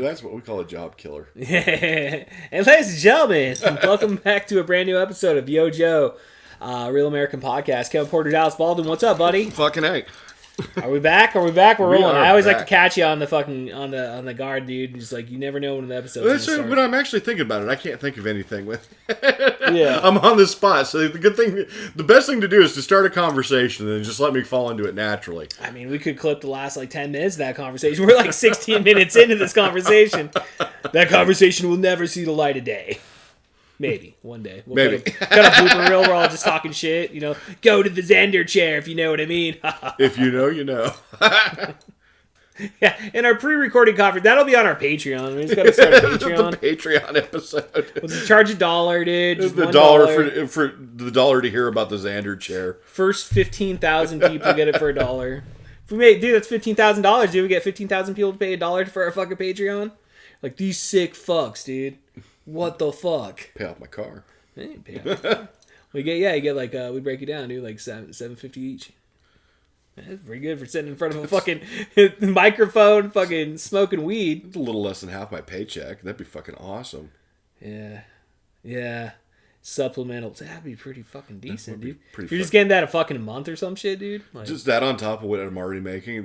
That's what we call a job killer. And ladies and gentlemen, welcome back to a brand new episode of Yo Joe, Real American Podcast. Kevin Porter, Dallas Baldwin, what's up, buddy? Fucking A. Are we back? We're rolling. I always back. like to catch you on the fucking on the guard, dude. Just like you never know when the episode's gonna start. When I'm actually thinking about it, I can't think of anything with. Yeah, I'm on the spot. So the best thing to do is to start a conversation and then just let me fall into it naturally. I mean, we could clip the last like 10 minutes of that conversation. We're like 16 minutes into this conversation. That conversation will never see the light of day. Maybe one day. We'll cut a blooper reel. We're all just talking shit. You know, go to the Xander chair if you know what I mean. If you know, you know. Yeah, in our pre-recorded conference, that'll be on our Patreon. We just got to start a Patreon. The Patreon episode. We'll just charge $1, dude. Just the $1 for the $1 to hear about the Xander chair. First 15,000 people get it for $1. If we make, dude, that's $15,000. Dude, we get 15,000 people to pay $1 for our fucking Patreon. Like these sick fucks, dude. What the fuck? Pay off my car. Hey, pay off my car. You get like we break it down, dude, like $7.50 each. That's pretty good for sitting in front of a fucking microphone, fucking smoking weed. It's a little less than half my paycheck. That'd be fucking awesome. Yeah. Supplemental. That'd be pretty fucking decent, dude. If you're just getting that a fucking month or some shit, dude. Like, just that on top of what I'm already making.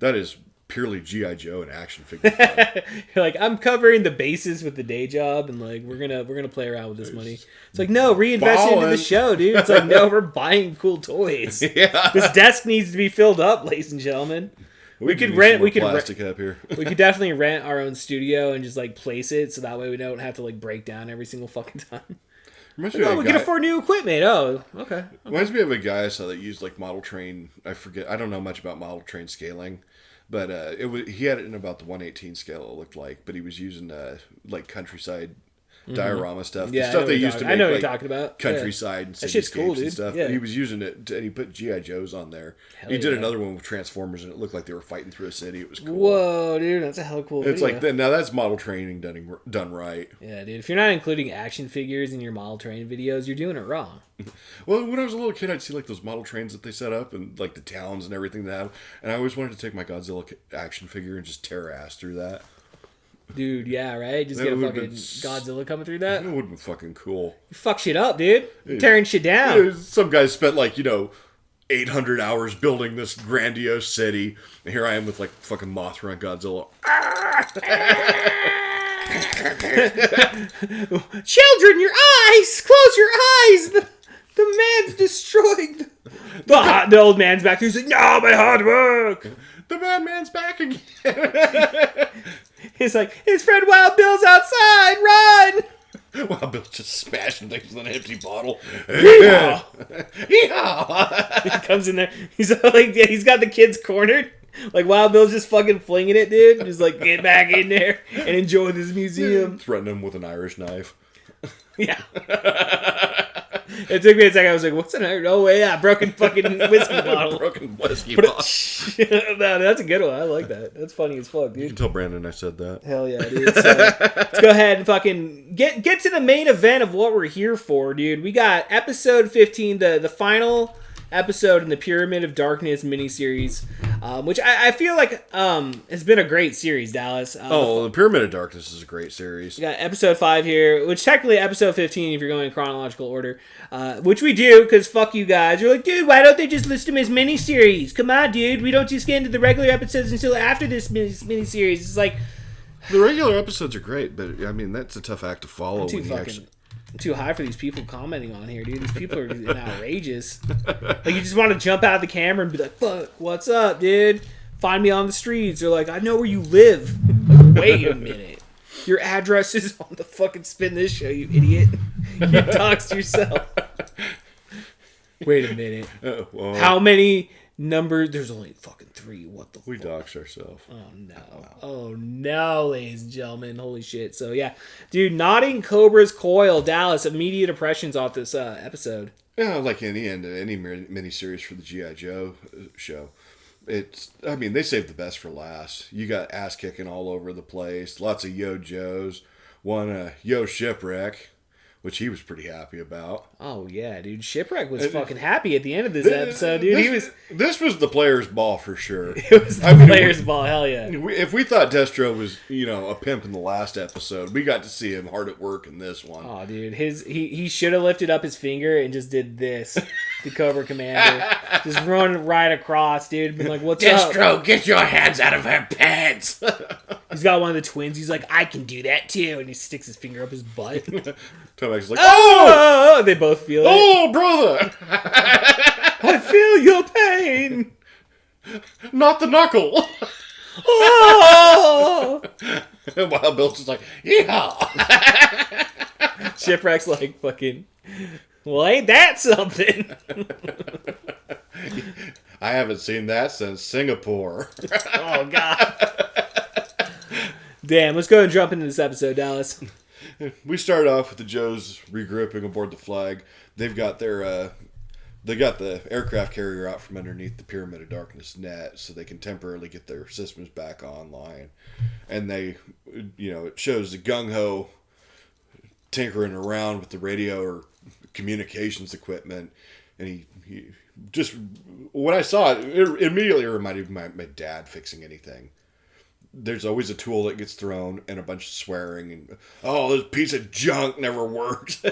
That is purely G.I. Joe and action figure fun. You're like, I'm covering the bases with the day job, and like we're gonna play around with this money. It's like, no, reinvest it into the show, dude. It's like, no, we're buying cool toys. Yeah. This desk needs to be filled up, ladies and gentlemen. We could plastic up here. We could definitely rent our own studio and just like place it, so that way we don't have to like break down every single fucking time. We can afford new equipment. Oh, okay. Reminds me of a guy I saw that used like model train. I don't know much about model train scaling. But he had it in about the 1/18 scale, it looked like. But he was using like countryside diorama stuff. Yeah, the stuff they used to make, I know what like, you're talking about. Countryside and cityscapes cool, and stuff. Yeah. He was using it, and he put G.I. Joes on there. He did another one with Transformers, and it looked like they were fighting through a city. It was cool. Whoa, dude, that's a hell of a cool It's video. like, now that's model training done right. Yeah, dude, if you're not including action figures in your model train videos, you're doing it wrong. Well, when I was a little kid, I'd see like those model trains that they set up and like the towns and everything that, and I always wanted to take my Godzilla action figure and just tear ass through that. Dude, yeah, right? Just get a fucking Godzilla coming through that? It would have been fucking cool. You fuck shit up, dude. You're tearing shit down. Some guys spent 800 hours building this grandiose city, and here I am with like fucking Mothra and Godzilla. Children, your eyes! Close your eyes! The man's destroyed. The old man's back there. He's like, no, my hard work. The madman's back again. He's like, his friend Wild Bill's outside. Run! Wild Bill's just smashing things with an empty bottle. Yeehaw! He comes in there. He's like, he's got the kids cornered. Like, Wild Bill's just fucking flinging it, dude. Just like, get back in there and enjoy this museum. Threatening him with an Irish knife. Yeah. It took me a second. I was like, what's an Irish? Oh, yeah, broken fucking whiskey bottle. Broken whiskey bottle. No, that's a good one. I like that. That's funny as fuck, dude. You can tell Brandon I said that. Hell yeah, dude. So, let's go ahead and fucking get to the main event of what we're here for, dude. We got episode 15, the final episode in the Pyramid of Darkness miniseries, which I feel like has been a great series, Dallas. The Pyramid of Darkness is a great series. We got episode 5 here, which technically episode 15 if you're going in chronological order, which we do because fuck you guys. You're like, dude, why don't they just list them as miniseries? Come on, dude. We don't just get into the regular episodes until after this miniseries. It's like... The regular episodes are great, but I mean, that's a tough act to follow. I'm too high for these people commenting on here, dude. These people are outrageous. Like, you just want to jump out of the camera and be like, fuck, what's up, dude? Find me on the streets. They're like, I know where you live. Like, wait a minute. Your address is on the fucking Spin This Show, you idiot. You doxed yourself. Wait a minute. How many numbers? There's only fucking 3. What the fuck? We doxed ourselves. Oh no, ladies and gentlemen. Holy shit. So yeah. Dude, nodding Cobras Coil, Dallas, immediate impressions off this episode. Yeah, like any miniseries for the G.I. Joe show. They saved the best for last. You got ass kicking all over the place. Lots of Yo Joes. One Yo Shipwreck. which he was pretty happy about. Oh yeah, dude. Shipwreck was fucking happy at the end of this episode, dude. This was the player's ball for sure. It was the player's ball, hell yeah. If we thought Destro was, a pimp in the last episode, we got to see him hard at work in this one. Oh, dude, he should have lifted up his finger and just did this to Cobra Commander, just running right across, dude. Been like, "What's up, Destro? Get your hands out of her pants!" He's got one of the twins. He's like, "I can do that too," and he sticks his finger up his butt. Tomax is like, "Oh!" They both feel it. Oh, brother! I feel your pain. Not the knuckle. Oh! While Bill's just like, yeah. Shipwreck's like, fucking, well, ain't that something? I haven't seen that since Singapore. Oh, God. Damn, let's go and jump into this episode, Dallas. We start off with the Joes regrouping aboard the Flag. They've got their they got the aircraft carrier out from underneath the Pyramid of Darkness net so they can temporarily get their systems back online. And they, it shows the gung-ho tinkering around with the radio or communications equipment. And he just, when I saw it, it immediately reminded me of my dad fixing anything. There's always a tool that gets thrown and a bunch of swearing and, oh, this piece of junk never works.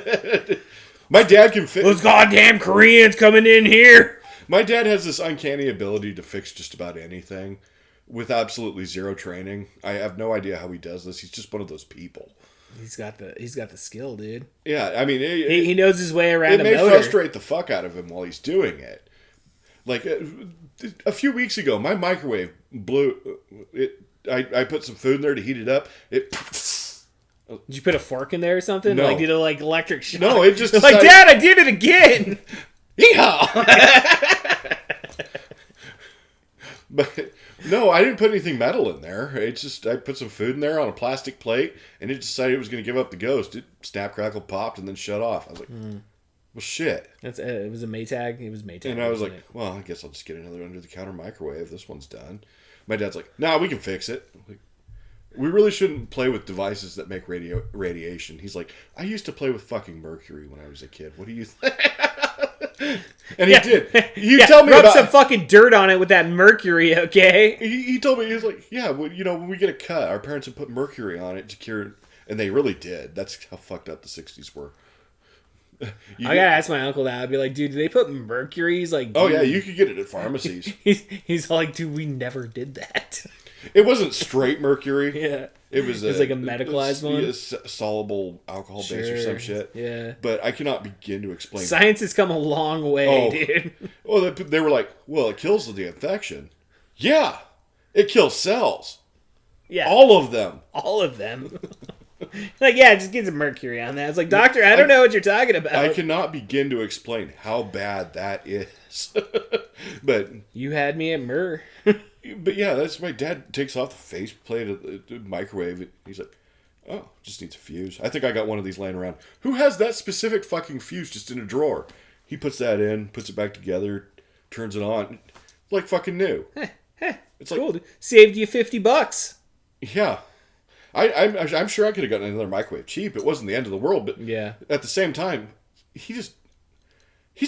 My dad can fix... Those goddamn Koreans coming in here! My dad has this uncanny ability to fix just about anything with absolutely zero training. I have no idea how he does this. He's just one of those people. He's got the skill, dude. Yeah, I mean... He knows his way around a motor. It may frustrate the fuck out of him while he's doing it. Like, a few weeks ago, my microwave blew... I put some food in there to heat it up. Did you put a fork in there or something? No. Like, did it like electric shock? No, it just decided... Like, Dad, I did it again! Yeehaw! But, no, I didn't put anything metal in there. It's just, I put some food in there on a plastic plate, and it decided it was going to give up the ghost. It snap, crackle, popped, and then shut off. I was like, well, shit. It was a Maytag. It was Maytag. And I was like, well, I guess I'll just get another under-the-counter microwave. This one's done. My dad's like, nah, we can fix it. Like, we really shouldn't play with devices that make radiation. He's like, I used to play with fucking mercury when I was a kid. What do you think? And he did. You tell me rub about some fucking dirt on it with that mercury, okay? He told me, he was like, yeah, well, when we get a cut, our parents would put mercury on it to cure, and they really did. That's how fucked up the 60s were. I gotta ask my uncle that. I'd be like, dude, do they put mercury? He's like, oh yeah, you could get it at pharmacies. He's like, dude, we never did that. It wasn't straight mercury. Yeah. It was like a medicalized one. A soluble alcohol base or some shit. Yeah. But I cannot begin to explain. Science has come a long way, dude. Well, they were like, well, it kills the infection. Yeah. It kills cells. Yeah. All of them. All of them. Like, yeah, just get some mercury on that. It's like, doctor, I don't know what you're talking about. I cannot begin to explain how bad that is. But you had me at myrrh. But yeah, that's my dad takes off the faceplate of the microwave. He's like, oh, just needs a fuse. I think I got one of these laying around. Who has that specific fucking fuse just in a drawer? He puts that in, puts it back together, turns it on. Like fucking new. It's like, cool. Saved you $50. Yeah. I'm sure I could have gotten another microwave cheap. It wasn't the end of the world, but yeah. At the same time, he's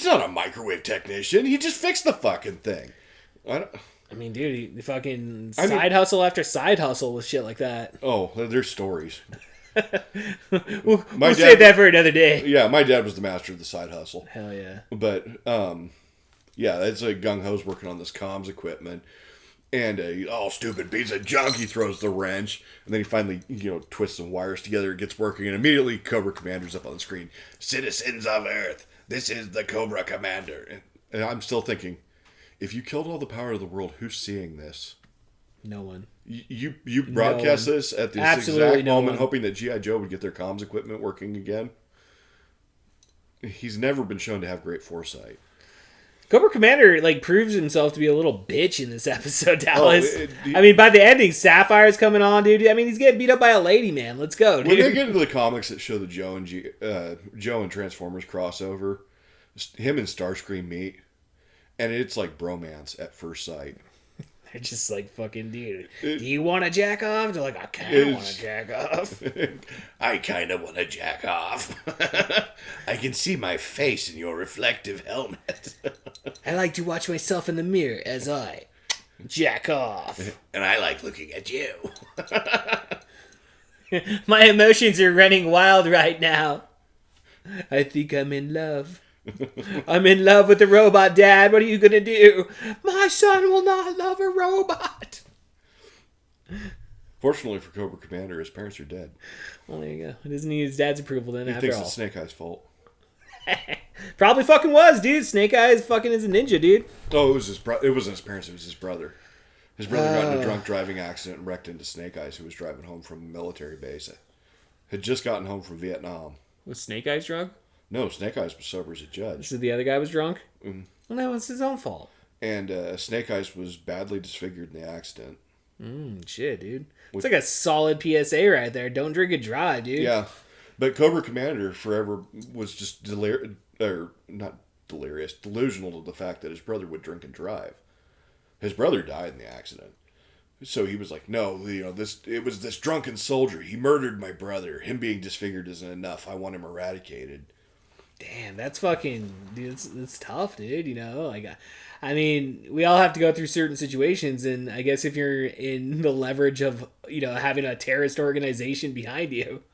not a microwave technician. He just fixed the fucking thing. I mean, dude, the fucking side hustle after side hustle with shit like that. Oh, there's stories. we'll save that for another day. Yeah, my dad was the master of the side hustle. Hell yeah. But, yeah, that's like gung-ho's working on this comms equipment. And stupid piece of junk, he throws the wrench. And then he finally, twists some wires together. It gets working. And immediately Cobra Commander's up on the screen. Citizens of Earth, this is the Cobra Commander. And I'm still thinking, if you killed all the power of the world, who's seeing this? No one. You broadcast this at this Absolutely exact moment, hoping that G.I. Joe would get their comms equipment working again? He's never been shown to have great foresight. Cobra Commander proves himself to be a little bitch in this episode, Dallas. I mean, by the ending, Sapphire's coming on, dude. I mean, he's getting beat up by a lady, man. Let's go, dude. When they get into the comics that show the Joe and Transformers crossover, him and Starscream meet, and it's like bromance at first sight. They're just like, fucking, dude, do you want to jack off? They're like, I kind of want to jack off. I kind of want to jack off. I can see my face in your reflective helmet. I like to watch myself in the mirror as I jack off. And I like looking at you. My emotions are running wild right now. I think I'm in love. I'm in love with the robot, Dad. What are you gonna do? My son will not love a robot. Fortunately for Cobra Commander, his parents are dead. Well, there you go. It doesn't need his dad's approval then, after all. He thinks it's Snake Eye's fault. Probably fucking was, dude. Snake Eyes fucking is a ninja, dude. Oh, it was his brother. It wasn't his parents. It was his brother. His brother got in a drunk driving accident and wrecked into Snake Eyes, who was driving home from a military base. Had just gotten home from Vietnam. Was Snake Eyes drunk? No, Snake Eyes was sober as a judge. So the other guy was drunk? Mm-hmm. Well, that was his own fault. And Snake Eyes was badly disfigured in the accident. Shit, dude. It's like a solid PSA right there. Don't drink and drive, dude. Yeah. But Cobra Commander forever was just delusional to the fact that his brother would drink and drive. His brother died in the accident. So he was like, no, it was this drunken soldier. He murdered my brother. Him being disfigured isn't enough. I want him eradicated. Damn, that's fucking, dude, it's tough, dude, like, I mean, we all have to go through certain situations, and I guess if you're in the leverage of, having a terrorist organization behind you,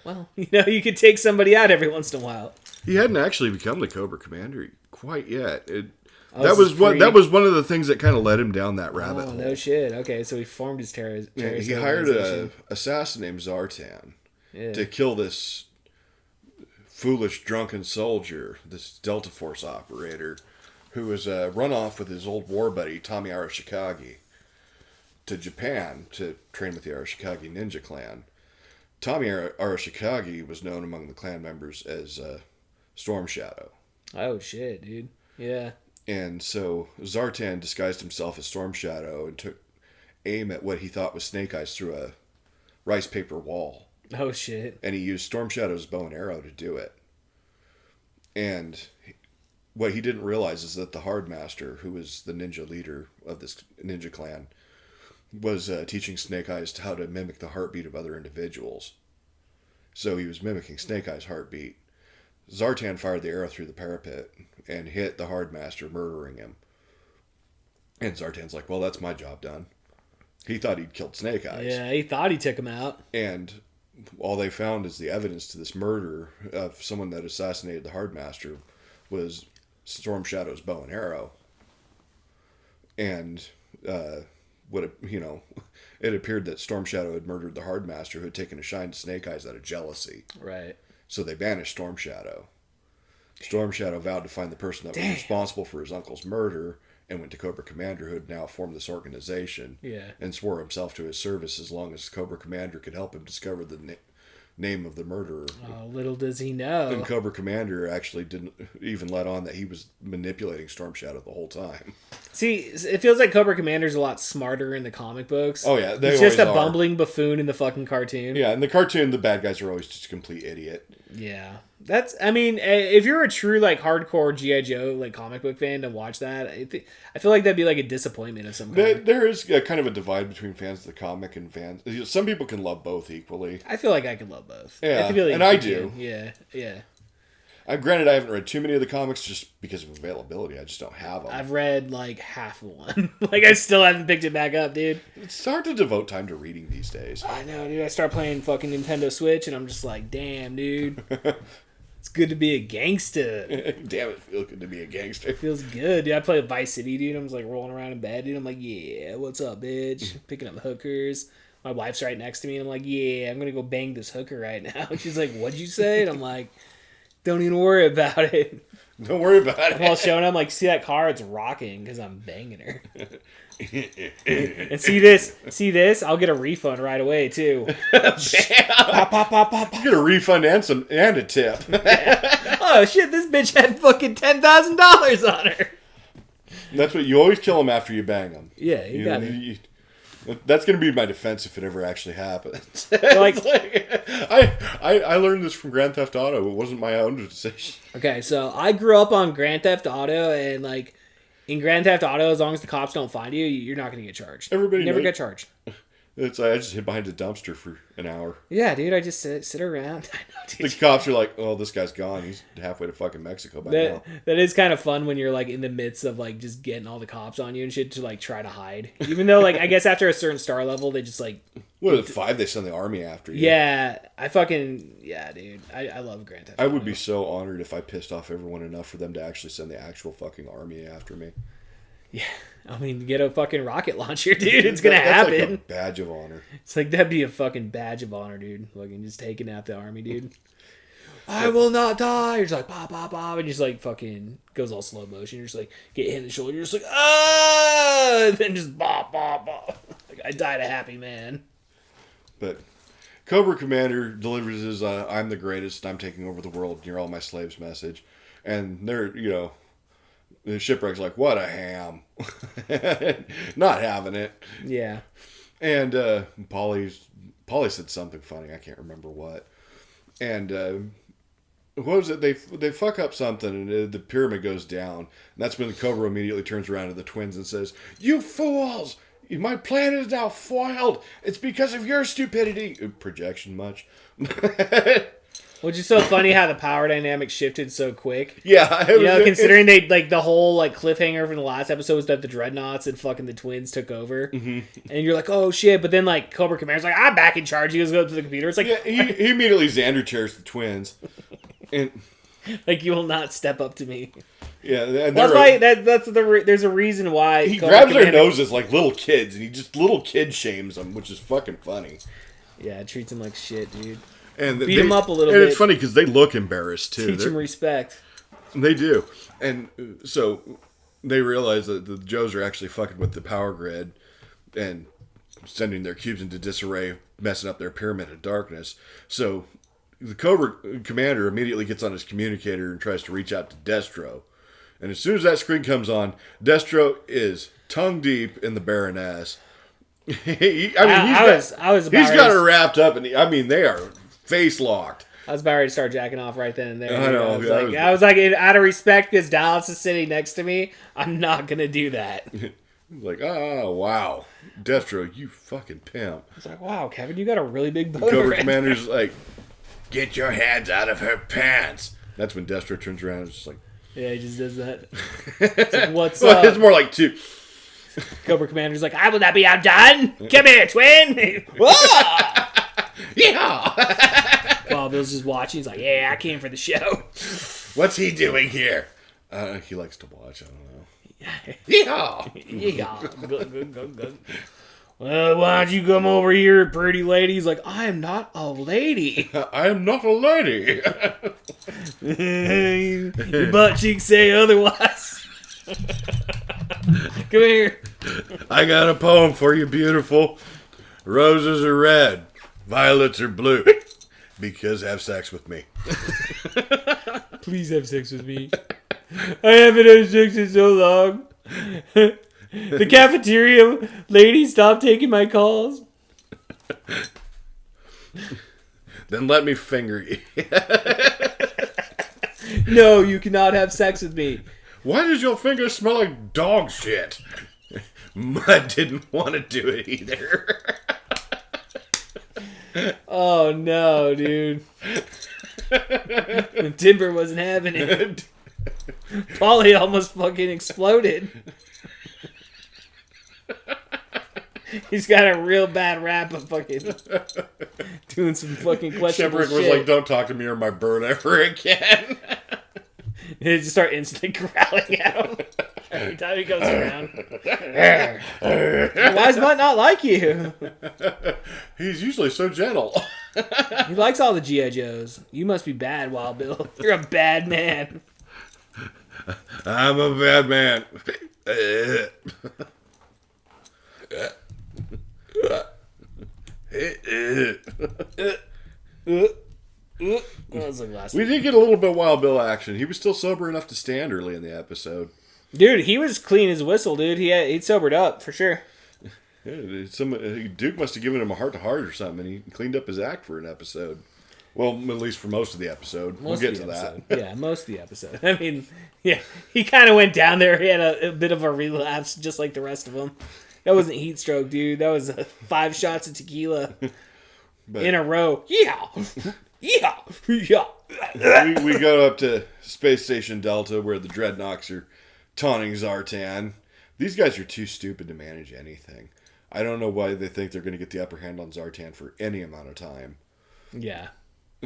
well, you could take somebody out every once in a while. He hadn't actually become the Cobra Commander quite yet. That was one of the things that kind of led him down that rabbit hole. No shit. Okay, so he formed his terrorist he hired an assassin named Zartan to kill this foolish drunken soldier, this Delta Force operator, who was run off with his old war buddy Tommy Arashikage to Japan to train with the Arashikage ninja clan. Tommy Arashikage was known among the clan members as Storm Shadow. Oh shit, dude. Yeah. And so Zartan disguised himself as Storm Shadow and took aim at what he thought was Snake Eyes through a rice paper wall. Oh shit. And he used Storm Shadow's bow and arrow to do it. And what he didn't realize is that the Hardmaster, who was the ninja leader of this ninja clan, was teaching Snake Eyes how to mimic the heartbeat of other individuals. So he was mimicking Snake Eyes' heartbeat. Zartan fired the arrow through the parapet and hit the Hardmaster, murdering him. And Zartan's like, well, that's my job done. He thought he'd killed Snake Eyes. Yeah, he thought he took him out. And all they found is the evidence to this murder of someone that assassinated the Hardmaster was Storm Shadow's bow and arrow. And it appeared that Storm Shadow had murdered the Hardmaster, who had taken a shine to Snake Eyes out of jealousy. Right. So they banished Storm Shadow. Storm Shadow vowed to find the person that was responsible for his uncle's murder and went to Cobra Commander, who had now formed this organization. Yeah. And swore himself to his service as long as Cobra Commander could help him discover the name of the murderer. Oh, little does he know. And Cobra Commander actually didn't even let on that he was manipulating Storm Shadow the whole time. See, it feels like Cobra Commander's a lot smarter in the comic books. Oh yeah, he's just a bumbling buffoon in the fucking cartoon. Yeah, in the cartoon, the bad guys are always just a complete idiot. Yeah. If you're a true, like, hardcore G.I. Joe, like, comic book fan to watch that, I feel like that'd be, like, a disappointment of some kind. There is a kind of a divide between fans of the comic and fans. Some people can love both equally. I feel like I can love both. Yeah, I feel like and I do. Yeah. Granted, I haven't read too many of the comics just because of availability. I just don't have them. I've read, like, half of one. Like, I still haven't picked it back up, dude. It's hard to devote time to reading these days. I know, dude. I start playing fucking Nintendo Switch, and I'm just like, damn, dude. It's good to be a gangster. Damn, it feels good to be a gangster. It feels good, dude. I play Vice City, dude. I'm just like rolling around in bed, dude. I'm like, yeah, what's up, bitch? Picking up hookers. My wife's right next to me, and I'm like, yeah, I'm gonna go bang this hooker right now. She's like, what'd you say? And I'm like, don't even worry about it. Don't worry about it. I'm all showing up, like, see that car? It's rocking because I'm banging her. And see this? I'll get a refund right away too. Pop, pop, pop, pop, pop. You get a refund and a tip. Oh shit! This bitch had fucking $10,000 on her. That's what you always kill them after you bang them. Yeah, you got it. That's going to be my defense if it ever actually happens. I learned this from Grand Theft Auto. It wasn't my own decision. Okay, so I grew up on Grand Theft Auto, and like, in Grand Theft Auto, as long as the cops don't find you, you're not going to get charged. Everybody you never get charged. I just hid behind a dumpster for an hour. Yeah, dude, I just sit around. I know, dude. The cops are like, "Oh, this guy's gone. He's halfway to fucking Mexico by now." That is kind of fun when you're like in the midst of like just getting all the cops on you and shit to like try to hide. Even though like I guess after a certain star level, they just like. What are the 5? They send the army after you. Yeah, dude. I love Grand Theft Auto. I would be so honored if I pissed off everyone enough for them to actually send the actual fucking army after me. Yeah, I mean, get a fucking rocket launcher, dude. It's gonna happen. That's like a badge of honor. It's like that'd be a fucking badge of honor, dude. Fucking just taking out the army, dude. I will not die. You're just like pop, pop, pop, and just like fucking goes all slow motion. You're just like get hit in the shoulder. You're just like and then just bop, bop, bop. Like I died a happy man. But Cobra Commander delivers his "I'm the greatest. I'm taking over the world. You're all my slaves" message, and they're the shipwreck's like, "What a ham!" Not having it. Yeah. And Polly said something funny. I can't remember what. And what was it? They fuck up something, and the pyramid goes down. And that's when the Cobra immediately turns around to the twins and says, "You fools! My plan is now foiled. It's because of your stupidity." Projection much? Which is so funny how the power dynamic shifted so quick. Yeah. Considering they, like, the whole, like, cliffhanger from the last episode was that the Dreadnoughts and fucking the twins took over. Mm-hmm. And you're like, oh, shit. But then, like, Cobra Commander's like, I'm back in charge. He goes up to the computer. It's like... Yeah, he immediately Xander chairs the twins. And... like, you will not step up to me. Yeah. And that's why... there's a reason why... He grabs their noses like little kids, and he just little kid shames them, which is fucking funny. Yeah, treats them like shit, dude. And beat them up a little bit. And it's funny because they look embarrassed too. Teach them respect. They do. And so they realize that the Joes are actually fucking with the power grid and sending their cubes into disarray, messing up their pyramid of darkness. So the Cobra Commander immediately gets on his communicator and tries to reach out to Destro. And as soon as that screen comes on, Destro is tongue deep in the Baroness. He's got her wrapped up, and they are face locked. I was about ready to start jacking off right then and there. I know. I was like, out of respect, because Dallas is sitting next to me, I'm not gonna do that. Like, oh wow, Destro, you fucking pimp. I was like, wow, Kevin, you got a really big boner. Cobra Commander's like, get your hands out of her pants. That's when Destro turns around and is just like, yeah, he just does that. It's like, what's up? It's more like two. Cobra Commander's like, I will not be outdone. Come here, twin. Whoa! Yeah. While Bill's just watching, he's like, yeah, I came for the show. What's he doing here? He likes to watch. I don't know. Yeehaw. Good. Well, why don't you come over here, pretty lady? He's like, I am not a lady. I am not a lady. Your butt cheeks say otherwise. Come here. I got a poem for you, beautiful. Roses are red, violets are blue. Because have sex with me. Please have sex with me. I haven't had sex in so long. The cafeteria lady stopped taking my calls. Then let me finger you. No, you cannot have sex with me. Why does your finger smell like dog shit? Mud didn't want to do it either. Oh no, dude. Timber wasn't having it. Polly almost fucking exploded. He's got a real bad rap of fucking doing some fucking questionable shit. Shepard was like, don't talk to me or my bird ever again. They just start instantly growling at him every time he goes around. Why does Mutt not like you? He's usually so gentle. He likes all the G.I. Joes. You must be bad, Wild Bill. You're a bad man. I'm a bad man. We did get a little bit of Wild Bill action. He was still sober enough to stand early in the episode. Dude, he was clean as a whistle, dude. He'd sobered up, for sure. Yeah, Duke must have given him a heart-to-heart or something, and he cleaned up his act for an episode. Well, at least for most of the episode. We'll get to that. Yeah, most of the episode. I mean, yeah, he kind of went down there. He had a bit of a relapse, just like the rest of them. That wasn't heat stroke, dude. That was 5 shots of tequila in a row. Yeah, yeah, yeah. We go up to Space Station Delta where the Dreadnoks are taunting Zartan. These guys are too stupid to manage anything. I don't know why they think they're going to get the upper hand on Zartan for any amount of time. Yeah.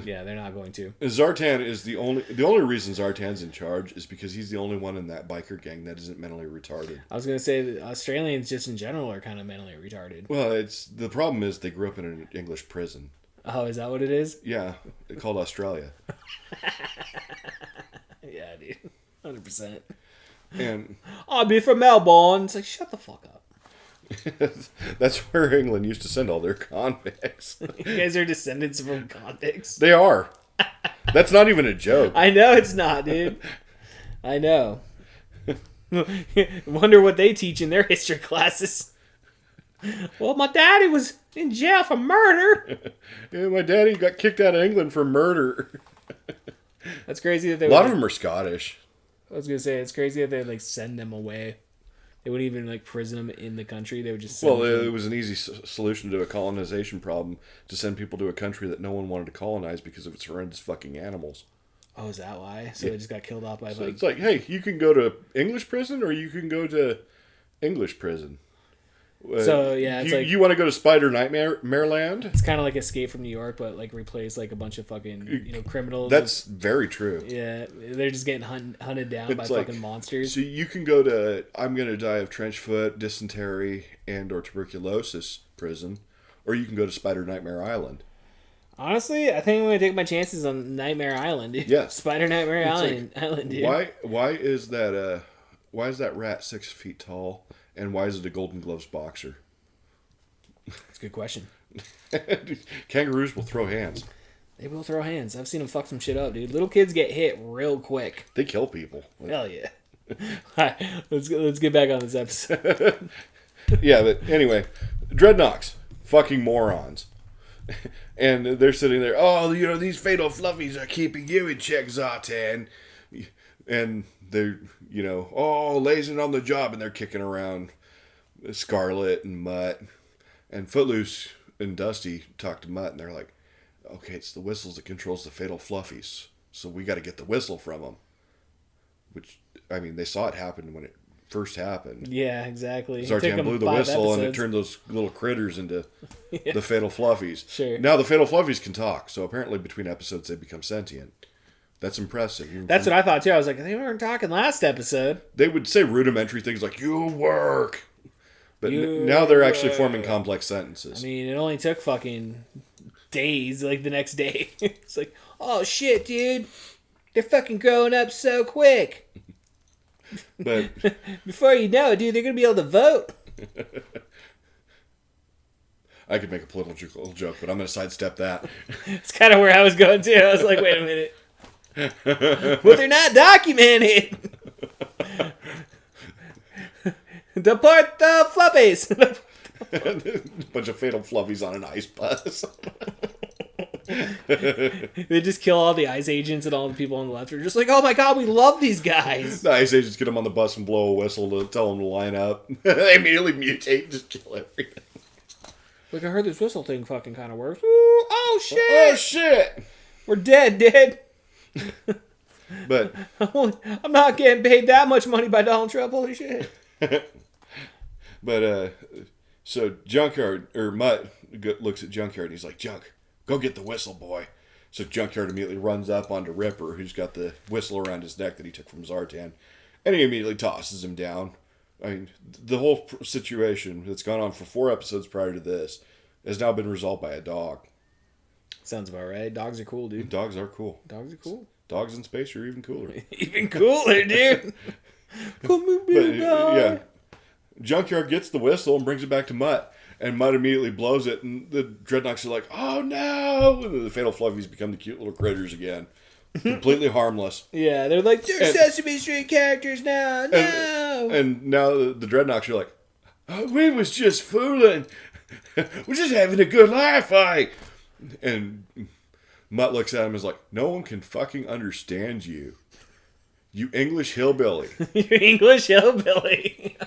Yeah, they're not going to. Zartan is the only reason Zartan's in charge is because he's the only one in that biker gang that isn't mentally retarded. I was going to say that Australians just in general are kind of mentally retarded. Well, the problem is they grew up in an English prison. Oh, is that what it is? Yeah, called Australia. Yeah, dude. 100%. And I'll be from Melbourne. It's like, shut the fuck up. That's where England used to send all their convicts. You guys are descendants from convicts. They are. That's not even a joke. I know it's not, dude. I know. Wonder what they teach in their history classes. Well, my daddy was in jail for murder. Yeah, my daddy got kicked out of England for murder. That's crazy that they. A lot of them are Scottish. I was gonna say it's crazy that they like send them away. They wouldn't even like prison them in the country. They would just send them. It was an easy solution to a colonization problem to send people to a country that no one wanted to colonize because of its horrendous fucking animals. Oh, is that why? So they just got killed off by It's like, hey, you can go to English prison or you can go to English prison. So yeah, it's you want to go to Spider Nightmare Maryland? It's kind of like Escape from New York, but like replace like a bunch of fucking criminals. That's very true. Yeah, they're just getting hunted down by fucking monsters. So you can go to I'm gonna die of trench foot, dysentery, and or tuberculosis prison, or you can go to Spider Nightmare Island. Honestly, I think I'm gonna take my chances on Nightmare Island. Dude. Yes, Spider Nightmare Island, dude. Why is that rat 6 feet tall? And why is it a Golden Gloves boxer? That's a good question. Kangaroos will throw hands. They will throw hands. I've seen them fuck some shit up, dude. Little kids get hit real quick. They kill people. Hell yeah. All right, let's get back on this episode. Yeah, but anyway, Dreadnoks, fucking morons. And they're sitting there, these fatal fluffies are keeping you in check, Zartan. And they're, lazing on the job, and they're kicking around Scarlet and Mutt. And Footloose and Dusty talk to Mutt, and they're like, okay, it's the whistles that controls the fatal fluffies, so we got to get the whistle from them. Which, I mean, they saw it happen when it first happened. Yeah, exactly. Zartan blew the whistle, and it turned those little critters into the fatal fluffies. Sure. Now the fatal fluffies can talk, so apparently between episodes they become sentient. That's impressive. That's what I thought too. I was like, they weren't talking last episode. They would say rudimentary things like, you work. But now they're actually forming complex sentences. I mean, it only took fucking days, like the next day. It's like, oh shit, dude. They're fucking growing up so quick. But before you know it, dude, they're going to be able to vote. I could make a political joke, but I'm going to sidestep that. It's kind of where I was going too. I was like, wait a minute. But they're not documented. Deport the fluffies. A bunch of fatal fluffies on an ice bus. They just kill all the ICE agents, and all the people on the left are just like, oh my god, we love these guys. The ICE agents get them on the bus and blow a whistle to tell them to line up. They immediately mutate and just kill everything. Like, I heard this whistle thing fucking kind of works. Ooh, oh shit! Oh shit! We're dead, dude. But I'm not getting paid that much money by Donald Trump. Holy shit! But so Junkyard or Mutt looks at Junkyard and he's like, "Junk, go get the whistle, boy." So Junkyard immediately runs up onto Ripper, who's got the whistle around his neck that he took from Zartan, and he immediately tosses him down. I mean, the whole situation that's gone on for 4 episodes prior to this has now been resolved by a dog. Sounds about right. Dogs are cool, dude. Dogs are cool. Dogs are cool. Dogs in space are even cooler. Even cooler, dude. Come and be a dog. Yeah. Junkyard gets the whistle and brings it back to Mutt. And Mutt immediately blows it. And the Dreadnoks are like, oh no! And the fatal fluffies become the cute little critters again. Completely harmless. Yeah, they're like, they're Sesame Street characters now. No! And now the Dreadnoks are like, oh, we was just fooling. We're just having a good laugh, And Mutt looks at him and is like, no one can fucking understand you. You English hillbilly. You English hillbilly.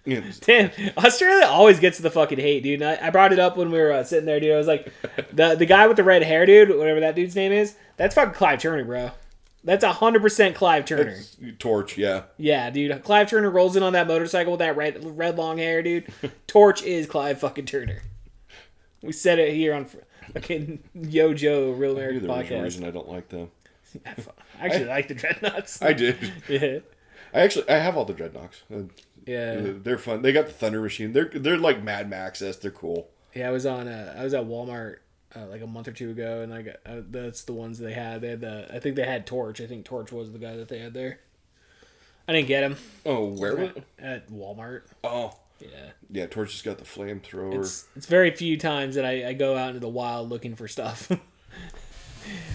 Damn, Australia always gets the fucking hate, dude. And I brought it up when we were sitting there, dude. I was like, the guy with the red hair, dude, whatever that dude's name is, that's fucking Clive Turner, bro. That's 100% Clive Turner. That's Torch, yeah. Yeah, dude. Clive Turner rolls in on that motorcycle with that red long hair, dude. Torch is Clive fucking Turner. We said it here on fucking Yo Joe, Real American Podcast. There's a reason I don't like them. I actually like the Dreadnoughts. I did. Yeah. I have all the Dreadnoughts. Yeah. They're fun. They got the Thunder Machine. They're like Mad Max-esque. They're cool. Yeah, I was at Walmart like a month or two ago, and I got that's the ones they had. They had I think they had Torch. I think Torch was the guy that they had there. I didn't get him. Oh, where? At Walmart. Oh. Yeah. Yeah, Torch has got the flamethrower. It's very few times that I go out into the wild looking for stuff.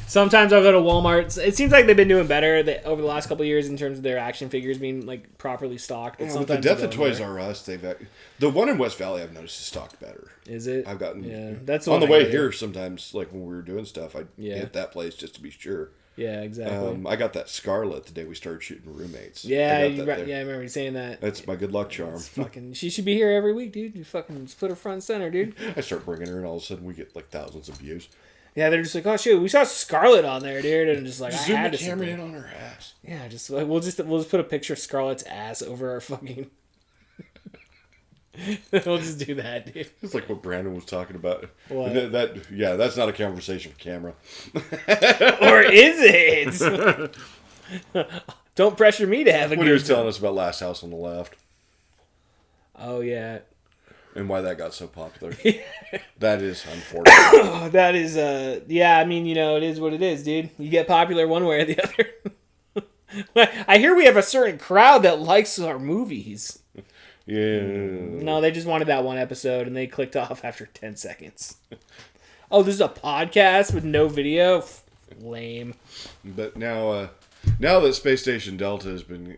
Sometimes I'll go to Walmart. It seems like they've been doing better over the last couple of years in terms of their action figures being like properly stocked. But with the death of Toys R Us, the one in West Valley I've noticed is stocked better. Is it? I've gotten that's on the way here. Sometimes, like when we were doing stuff, I'd hit that place just to be sure. Yeah, exactly. I got that Scarlet the day we started shooting Roommates. Yeah, I remember you saying that. That's my good luck charm. She should be here every week, dude. You fucking just put her front and center, dude. I start bringing her, and all of a sudden we get like thousands of views. Yeah, they're just like, oh shoot, we saw Scarlet on there, dude, and just like just I zoom had the to camera in on her ass. Yeah, just like we'll just put a picture of Scarlet's ass over our fucking. We'll just do that, dude. It's like what Brandon was talking about. What? That's not a conversation for camera. Or is it? Don't pressure me to have a. When he was telling us about Last House on the Left. Oh yeah. And why that got so popular. That is unfortunate. That is, yeah, I mean, it is what it is, dude. You get popular one way or the other. I hear we have a certain crowd that likes our movies. Yeah. No, they just wanted that one episode, and they clicked off after 10 seconds. Oh, this is a podcast with no video? Lame. But now that Space Station Delta has been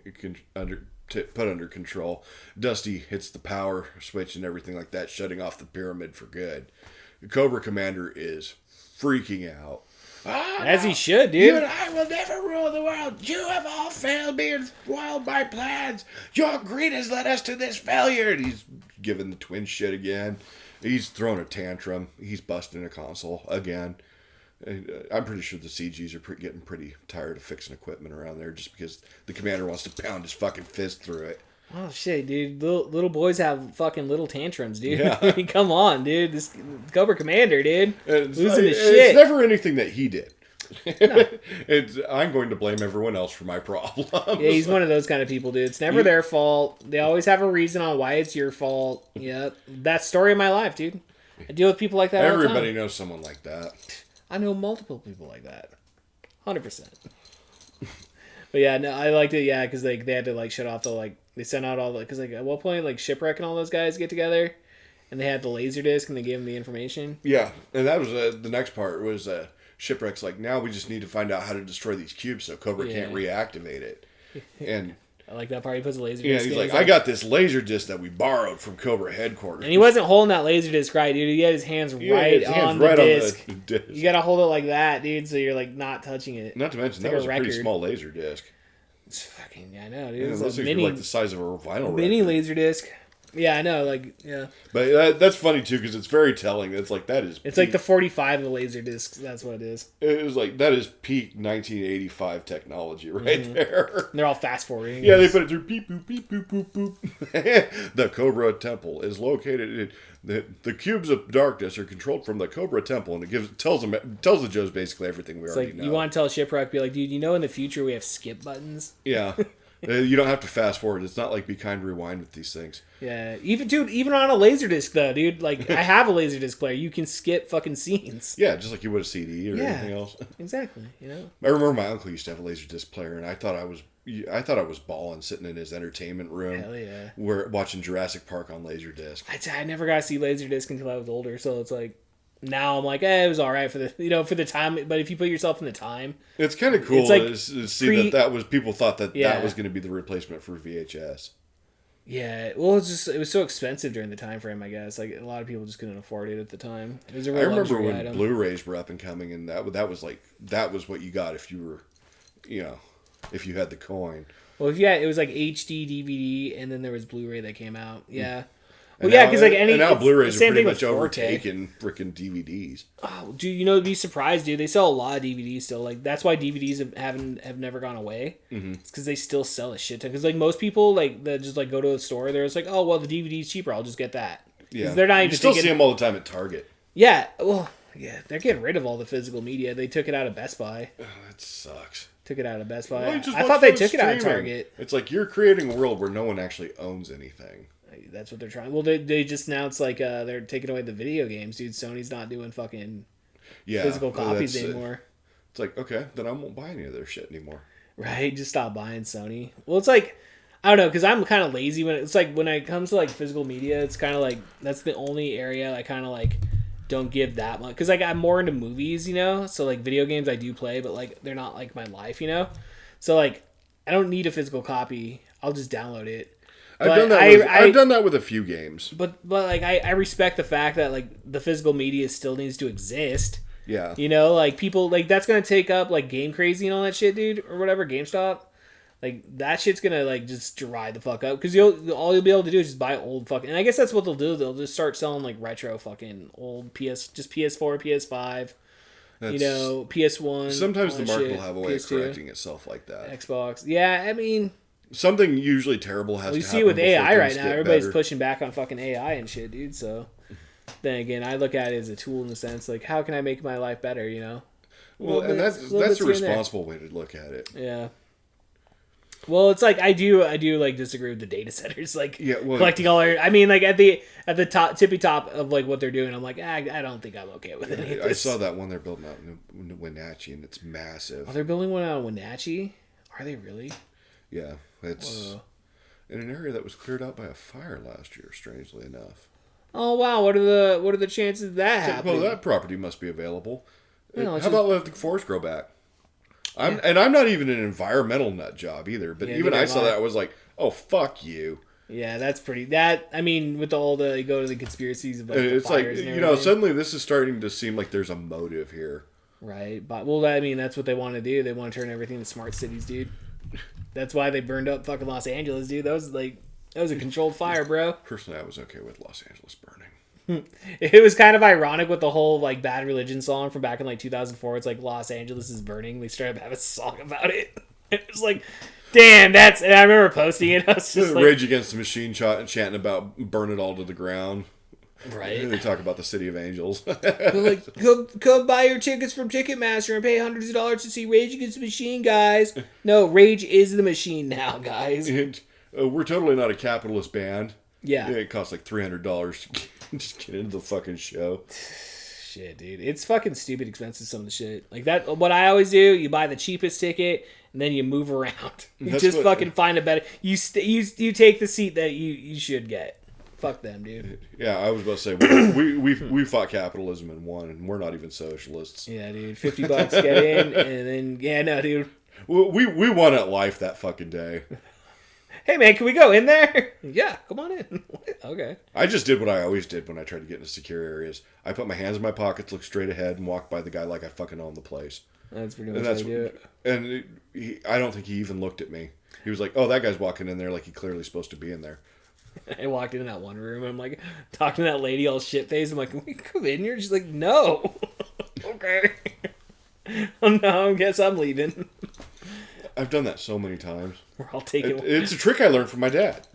put under control, Dusty hits the power switch and everything like that, shutting off the pyramid for good. The Cobra Commander is freaking out. As he should, dude. You and I will never rule the world. You have all failed me and spoiled my plans. Your greed has led us to this failure. And he's giving the twin shit again. He's throwing a tantrum. He's busting a console again. I'm pretty sure the CGs are getting pretty tired of fixing equipment around there just because the commander wants to pound his fucking fist through it. Oh, shit, dude. Little boys have fucking little tantrums, dude. Yeah. I mean, come on, dude. This Cobra Commander, dude. Losing his It's shit. never anything that he did. No. I'm going to blame everyone else for my problems. Yeah, he's one of those kind of people, dude. It's never their fault. They always have a reason on why it's your fault. Yeah, that's the story of my life, dude. I deal with people like that all the time. Everybody knows someone like that. I know multiple people like that. 100%. But yeah, no, I liked it, yeah, because they had to, like, shut off the, they sent out all the, because, at one point, Shipwreck and all those guys get together, and they had the laser disc, and they gave them the information. Yeah, and that was, the next part was, Shipwreck's like, now we just need to find out how to destroy these cubes so Cobra can't reactivate it. And I like that part. He puts a laser disc. Yeah, he's like, I got this laser disc that we borrowed from Cobra headquarters. And he wasn't holding that laser disc right, dude. He had his hands on the disc. You gotta hold it like that, dude, so you're not touching it. Not to mention, that was a pretty small laser disc. It's fucking, I know, dude. Yeah, those things were like the size of a vinyl mini record. laser disc. Yeah, I know, yeah. But that's funny too, because it's very telling. It's like that is. It's like the 45 of the laser discs. That's what it is. It was like that is peak 1985 technology right there. And they're all fast forwarding. Yeah, they put it through beep boop beep boop boop boop. The Cobra Temple is located. The cubes of darkness are controlled from the Cobra Temple, and it tells the Joes basically everything we already know. You want to tell Shipwreck, be like, dude, in the future we have skip buttons. Yeah. You don't have to fast forward. It's not like Be Kind Rewind with these things. Yeah, even on a Laserdisc though, dude. Like I have a Laserdisc player. You can skip fucking scenes. Yeah, just like you would a CD or anything else. Exactly. I remember my uncle used to have a Laserdisc player, and I thought I was balling sitting in his entertainment room. Hell yeah. Watching Jurassic Park on Laserdisc. I never got to see Laserdisc until I was older, so it's like. Now I'm like, it was all right for the time. But if you put yourself in the time, it's kind of cool to see that was people thought that was going to be the replacement for VHS. Yeah, well, it was so expensive during the time frame. I guess like a lot of people just couldn't afford it at the time. It was a I real remember luxury when item. Blu-rays were up and coming, and that was what you got if you were, if you had the coin. Well, yeah, it was like HD, DVD, and then there was Blu-ray that came out. Yeah. Well, And yeah, now- because like and now Blu-rays are pretty much 4K. overtaking freaking DVDs. Oh, dude, be surprised, dude. They sell a lot of DVDs still. Like that's why DVDs have never gone away. Mm-hmm. It's because they still sell a shit ton. Because like most people like that just like go to the store. They're just like, oh well, the DVD's cheaper. I'll just get that. Yeah, they're not even. You still see them all the time at Target. Yeah, well, yeah, they're getting rid of all the physical media. They took it out of Best Buy. Oh, that sucks. Took it out of Best Buy. Well, I thought they took it out of Target. It's like you're creating a world where no one actually owns anything. That's what they're trying. Well, they just announced like they're taking away the video games, dude. Sony's not doing fucking physical copies anymore. It's like, okay, then I won't buy any of their shit anymore. Right? Just stop buying Sony. Well, it's like I don't know, because I'm kind of lazy when it comes to like physical media. It's kind of like that's the only area I kind of like don't give that much because like I'm more into movies, so like video games I do play, but like they're not like my life, So like I don't need a physical copy. I'll just download it. I've done that with a few games. But like I respect the fact that like the physical media still needs to exist. Yeah. Like people like that's gonna take up like Game Crazy and all that shit, dude, or whatever, GameStop. Like that shit's gonna like just dry the fuck up because all you'll be able to do is just buy old fucking. And I guess that's what they'll do. They'll just start selling like retro fucking old PS4, PS5. PS1. Sometimes the market shit, will have a way PS2, of correcting itself like that. Xbox. Yeah, I mean. Something usually terrible has to happen. You see with AI right now, everybody's better. pushing back on fucking AI and shit, dude. So then again, I look at it as a tool in the sense like, how can I make my life better? Well, and that's a responsible way to look at it. Yeah. Well, it's like I do like disagree with the data centers, like collecting all our. I mean, like at the tippy top of like what they're doing, I'm like, I don't think I'm okay with it. I saw that one they're building out in Wenatchee, and it's massive. Oh, they're building one out in Wenatchee. Are they really? Yeah, it's in an area that was cleared out by a fire last year. Strangely enough. Oh wow! What are the chances of that happening? Well, that property must be available. How about let the forest grow back? I'm not even an environmental nut job either. But even I saw that, I was like, oh fuck you. Yeah, that's pretty. That I mean, with all the go to the conspiracies of like it's the fires like and suddenly this is starting to seem like there's a motive here. Right, but well, I mean, that's what they want to do. They want to turn everything into smart cities, dude. That's why they burned up fucking Los Angeles, dude. That was a controlled fire, bro. Personally, I was okay with Los Angeles burning. It was kind of ironic with the whole like Bad Religion song from back in like 2004. It's like Los Angeles is burning. They started having a song about it. It was like, damn, and I remember posting it. I was just like, Rage Against the Machine chanting about burn it all to the ground. Right. They talk about the City of Angels. They're like, come buy your tickets from Ticketmaster and pay hundreds of dollars to see Rage Against the Machine, guys. No, Rage is the machine now, guys. And we're totally not a capitalist band. Yeah. It costs like $300 to just get into the fucking show. Shit, dude. It's fucking stupid expensive, some of the shit. Like that, what I always do, you buy the cheapest ticket and then you move around. You just fucking find a better... You take the seat that you should get. Fuck them, dude. Yeah, I was about to say we fought capitalism and won, and we're not even socialists. Yeah, dude. $50 get in, and then no, dude. We won at life that fucking day. Hey man, can we go in there? Yeah, come on in. Okay. I just did what I always did when I tried to get into secure areas. I put my hands in my pockets, looked straight ahead, and walked by the guy like I fucking owned the place. That's pretty much how you do it. And I don't think he even looked at me. He was like, "Oh, that guy's walking in there like he clearly supposed to be in there." I walked in that one room and I'm like talking to that lady all shit faced. I'm like, can we come in here? She's like, no. Okay. Oh no, I guess I'm leaving. I've done that so many times. We're all taking. It's a trick I learned from my dad.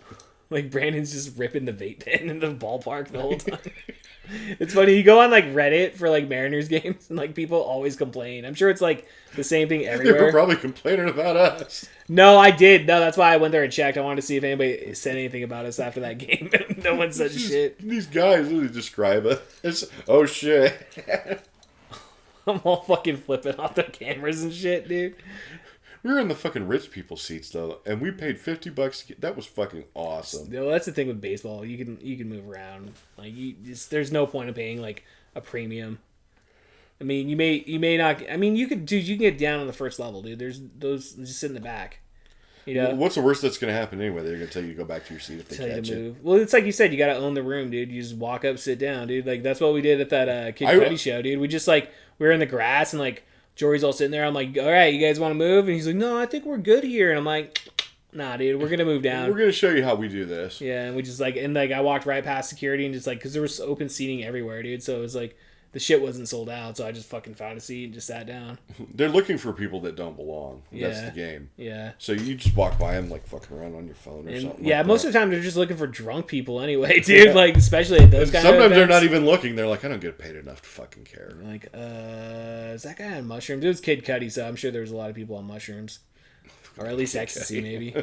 Like Brandon's just ripping the vape pen in the ballpark the whole time. It's funny. You go on like Reddit for like Mariners games and like people always complain. I'm sure it's like the same thing everywhere. They were probably complaining about us. No, I did. No, that's why I went there and checked. I wanted to see if anybody said anything about us after that game. No one said shit. These guys really describe it. It's, oh shit. I'm all fucking flipping off the cameras and shit, dude. We were in the fucking rich people seats though, and we paid $50. That was fucking awesome. No, that's the thing with baseball. You can move around. Like there's no point of paying like a premium. I mean, you may not. I mean, you can get down on the first level, dude. There's those just sit in the back. You know, what's the worst that's going to happen anyway? They're going to tell you to go back to your seat if they catch you. Well, it's like you said, you got to own the room, dude. You just walk up, sit down, dude. Like that's what we did at that Kid Cudi show, dude. We just like we were in the grass and like Jory's all sitting there. I'm like, all right, you guys want to move? And he's like, no, I think we're good here. And I'm like, nah, dude, we're gonna move down. We're gonna show you how we do this. Yeah, and we just like I walked right past security and just like because there was open seating everywhere, dude. So it was like. The shit wasn't sold out, so I just fucking found a seat and just sat down. They're looking for people that don't belong. Yeah. That's the game. Yeah. So you just walk by them like fucking around on your phone or something. Yeah, like most that. of the time they're just looking for drunk people anyway, dude. Yeah. Like especially at those kind of Sometimes they're events. not even looking. They're like, I don't get paid enough to fucking care. Like, is that guy on mushrooms? It was Kid Cudi, so I'm sure there was a lot of people on mushrooms, or at least ecstasy, maybe.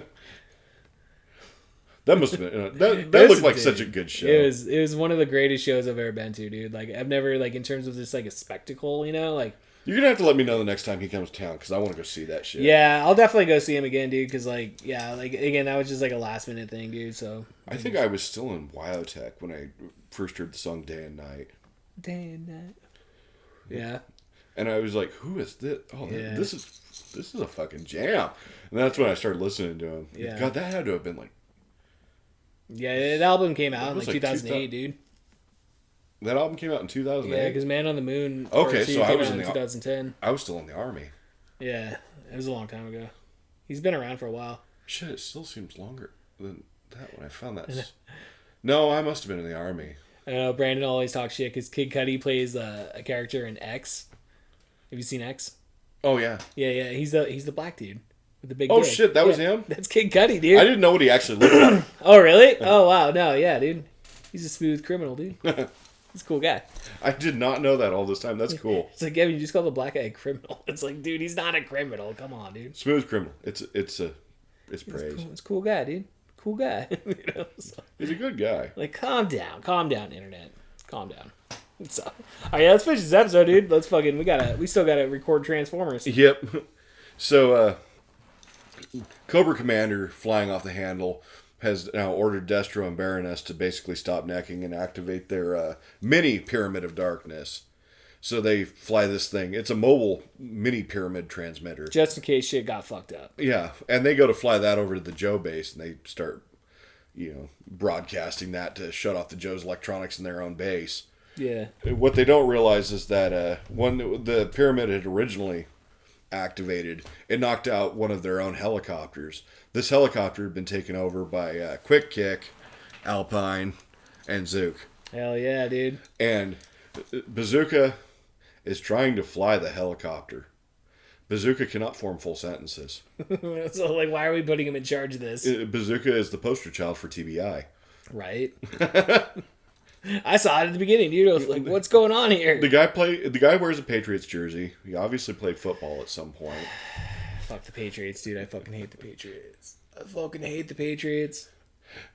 That must have been that looked like such a good show. It was one of the greatest shows I've ever been to, dude. Like I've never like in terms of just like a spectacle, you know, like you're gonna have to let me know the next time he comes to town because I want to go see that shit. Yeah, I'll definitely go see him again, dude. Because like like again, that was just like a last minute thing, dude. So I think I was still in Biotech when I first heard the song "Day and Night." Day and Night. Yeah. And I was like, "Who is this? Oh, yeah. this is a fucking jam." And that's when I started listening to him. Yeah. God, that had to have been like. Yeah, that album came out in like 2008, dude. That album came out in 2008? Yeah, because Man on the Moon. Okay, so I was in 2010. I was still in the Army. Yeah, it was a long time ago. He's been around for a while. Shit, it still seems longer than that when I found that. No, I must have been in the Army. I know, Brandon always talks shit because Kid Cudi plays a character in X. Have you seen X? Oh, yeah. Yeah, he's the black dude. With the big oh, dick. shit, that was him? That's Kid Cudi, dude. I didn't know what he actually looked like. Oh, really? Oh, wow. No, yeah, dude. He's a smooth criminal, dude. He's a cool guy. I did not know that all this time. That's cool. It's like, Gavin, you just call the black guy a criminal. It's like, dude, he's not a criminal. Come on, dude. Smooth criminal. It's praise. It's a cool guy, dude. Cool guy. You know, so. He's a good guy. Like, calm down, internet. Calm down. So, all right, let's finish this episode, dude. Let's fucking, we still gotta record Transformers. Yep. So, Cobra Commander, flying off the handle, has now ordered Destro and Baroness to basically stop necking and activate their mini Pyramid of Darkness. So they fly this thing. It's a mobile mini pyramid transmitter. Just in case shit got fucked up. Yeah, and they go to fly that over to the Joe base, and they start, broadcasting that to shut off the Joe's electronics in their own base. Yeah. What they don't realize is that when the pyramid had originally activated, it knocked out one of their own helicopters. This helicopter had been taken over by Quick Kick, Alpine, and Zook. Hell yeah, dude. And Bazooka is trying to fly the helicopter. Bazooka cannot form full sentences. So, like, why are we putting him in charge of this? Bazooka is the poster child for TBI. Right. I saw it at the beginning, dude. I was like, what's going on here? The guy wears a Patriots jersey. He obviously played football at some point. Fuck the Patriots, dude. I fucking hate the Patriots. I fucking hate the Patriots.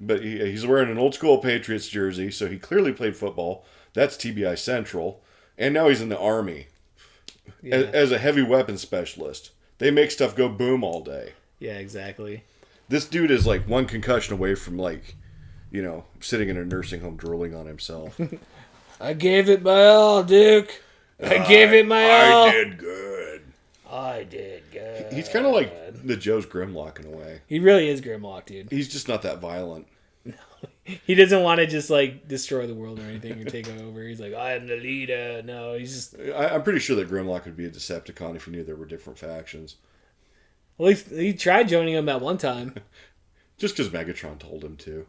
But he's wearing an old school Patriots jersey, so he clearly played football. That's TBI Central. And now he's in the Army. Yeah. As a heavy weapons specialist. They make stuff go boom all day. Yeah, exactly. This dude is like one concussion away from sitting in a nursing home drooling on himself. I gave it my all, Duke. I gave it my all. I did good. I did good. He's kind of like the Joe's Grimlock in a way. He really is Grimlock, dude. He's just not that violent. No. He doesn't want to just like destroy the world or anything or take over. He's like, I am the leader. No, he's just... I'm pretty sure that Grimlock would be a Decepticon if he knew there were different factions. Well, he tried joining him at one time. Just because Megatron told him to.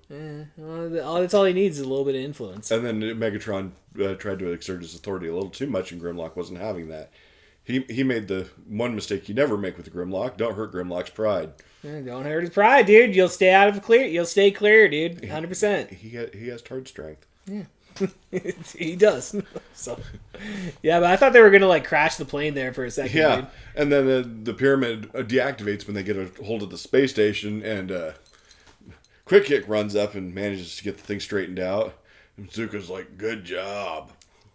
Well, that's all he needs is a little bit of influence. And then Megatron tried to exert his authority a little too much, and Grimlock wasn't having that. He made the one mistake you never make with the Grimlock. Don't hurt Grimlock's pride. Don't hurt his pride, dude. You'll stay out of clear. You'll stay clear, dude. 100%. He has turd strength. Yeah. He does. So, yeah, but I thought they were gonna like crash the plane there for a second. Yeah, dude. and then the pyramid deactivates when they get a hold of the space station, and Quick Kick runs up and manages to get the thing straightened out. And Zuko's like, "Good job."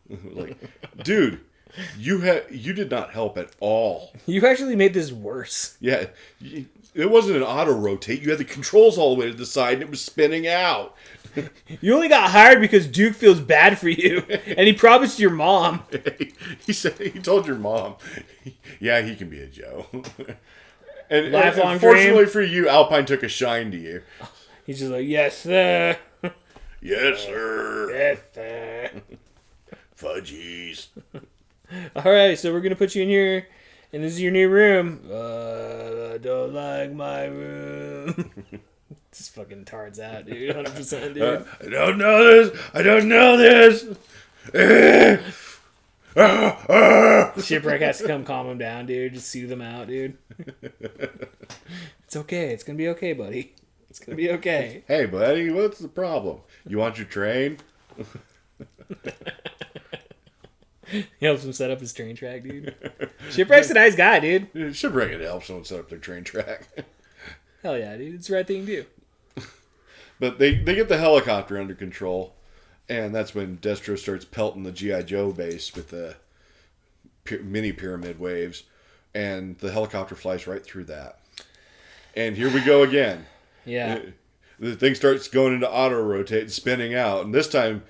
Like, dude, you did not help at all. You actually made this worse. Yeah, it wasn't an auto rotate. You had the controls all the way to the side, and it was spinning out. You only got hired because Duke feels bad for you, and he promised your mom. He told your mom, "Yeah, he can be a Joe." And Lifelong fortunately dream. for you, Alpine took a shine to you. He's just like, yes, sir. Yes, sir. Yes, sir. Fudgies. All right, so we're going to put you in here, and this is your new room. I don't like my room. Just fucking tards out, dude. 100%, dude. I don't know this. I don't know this. Shipwreck has to come calm him down, dude. Just soothe him out, dude. It's okay. It's going to be okay, buddy. It's going to be okay. Hey, buddy, what's the problem? You want your train? He helps him set up his train track, dude. Shipwreck's a nice guy, dude. Shipwreck it helps someone set up their train track. Hell yeah, dude. It's the right thing to do. But they get the helicopter under control, and that's when Destro starts pelting the G.I. Joe base with the mini pyramid waves, and the helicopter flies right through that. And here we go again. Yeah. The thing starts going into auto-rotate and spinning out, and this time,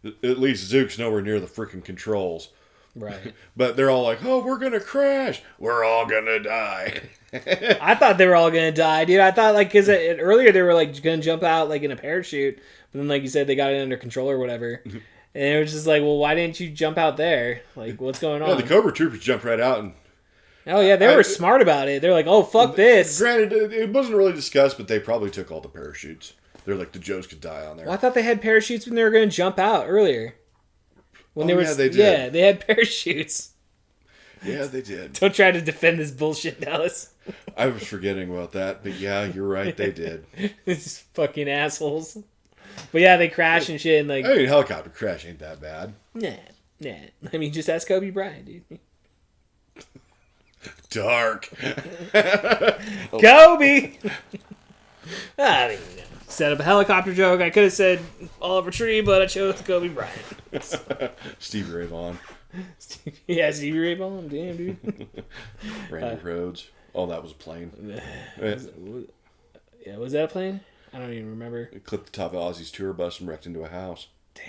at least Zook's nowhere near the freaking controls. Right. But they're all like, oh, we're going to crash. We're all going to die. I thought they were all gonna die, dude. I thought, like, because earlier they were, like, gonna jump out, like, in a parachute. But then, like you said, they got it under control or whatever. And it was just like, well, why didn't you jump out there? Like, what's going on? Yeah, the Cobra Troopers jumped right out. And oh, yeah, they were smart about it. They're like, oh, fuck this. Granted, it wasn't really discussed, but they probably took all the parachutes. They're like, the Joes could die on there. Well, I thought they had parachutes when they were gonna jump out earlier. When they were, yeah, they did. Yeah, they had parachutes. Yeah, they did. Don't try to defend this bullshit, Dallas. I was forgetting about that, but yeah, you're right, they did. These fucking assholes. But yeah, they crash and shit, and like, I mean, helicopter crash ain't that bad. nah. I mean, just ask Kobe Bryant, dude. Dark. Kobe. I mean, set up a helicopter joke. I could have said Oliver Tree, but I chose Kobe Bryant. Stevie Ray Vaughan. Yeah, Stevie Ray Vaughan. Damn, dude. Randy Rhoads. Oh, that was a plane. Yeah, was that a plane? I don't even remember. It clipped the top of Ozzy's tour bus and wrecked into a house. Damn,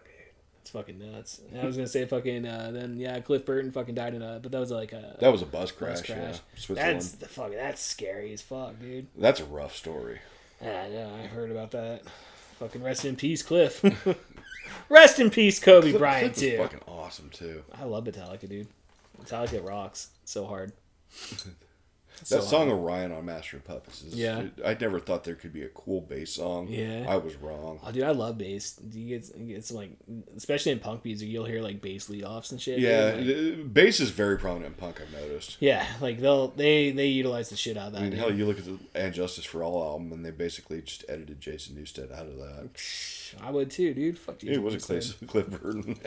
dude. That's fucking nuts. I was going to say fucking, then, yeah, Cliff Burton fucking died in but that was like a... That was a bus crash, yeah. Switzerland. That's scary as fuck, dude. That's a rough story. Yeah, I heard about that. Fucking rest in peace, Cliff. Rest in peace, Kobe Bryant, Cliff too. was fucking awesome, too. I love Metallica, dude. Metallica rocks. So hard. That song Orion on Master of Puppets I never thought there could be a cool bass song. Yeah. I was wrong. Oh, dude, I love bass. You get some, like, especially in punk music, you'll hear, like, bass lead-offs and shit. Yeah, like, bass is very prominent in punk, I've noticed. yeah, like, they utilize the shit out of that. I mean, hell, you look at the And Justice for All album, and they basically just edited Jason Newsted out of that. I would too, dude. Fuck Jason. It wasn't Cliff Burton.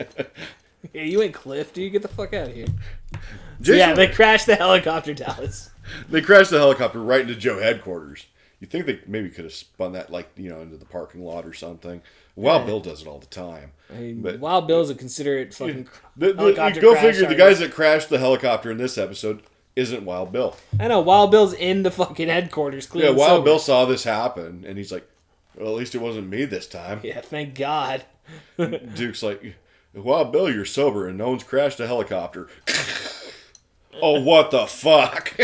Yeah, you ain't Cliff, dude. Get the fuck out of here. Jason, Yeah, they crashed the helicopter, Dallas. They crashed the helicopter right into Joe headquarters. You think they maybe could have spun that, like, into the parking lot or something. Wild Bill does it all the time. I mean, But Wild Bill's a considerate fucking you go figure, the guys that crashed the helicopter in this episode isn't Wild Bill. I know, Wild Bill's in the fucking headquarters. Yeah, Wild Bill saw this happen, and he's like, well, at least it wasn't me this time. Yeah, thank God. Duke's like, Wild Bill, you're sober, and no one's crashed a helicopter. Oh, what the fuck?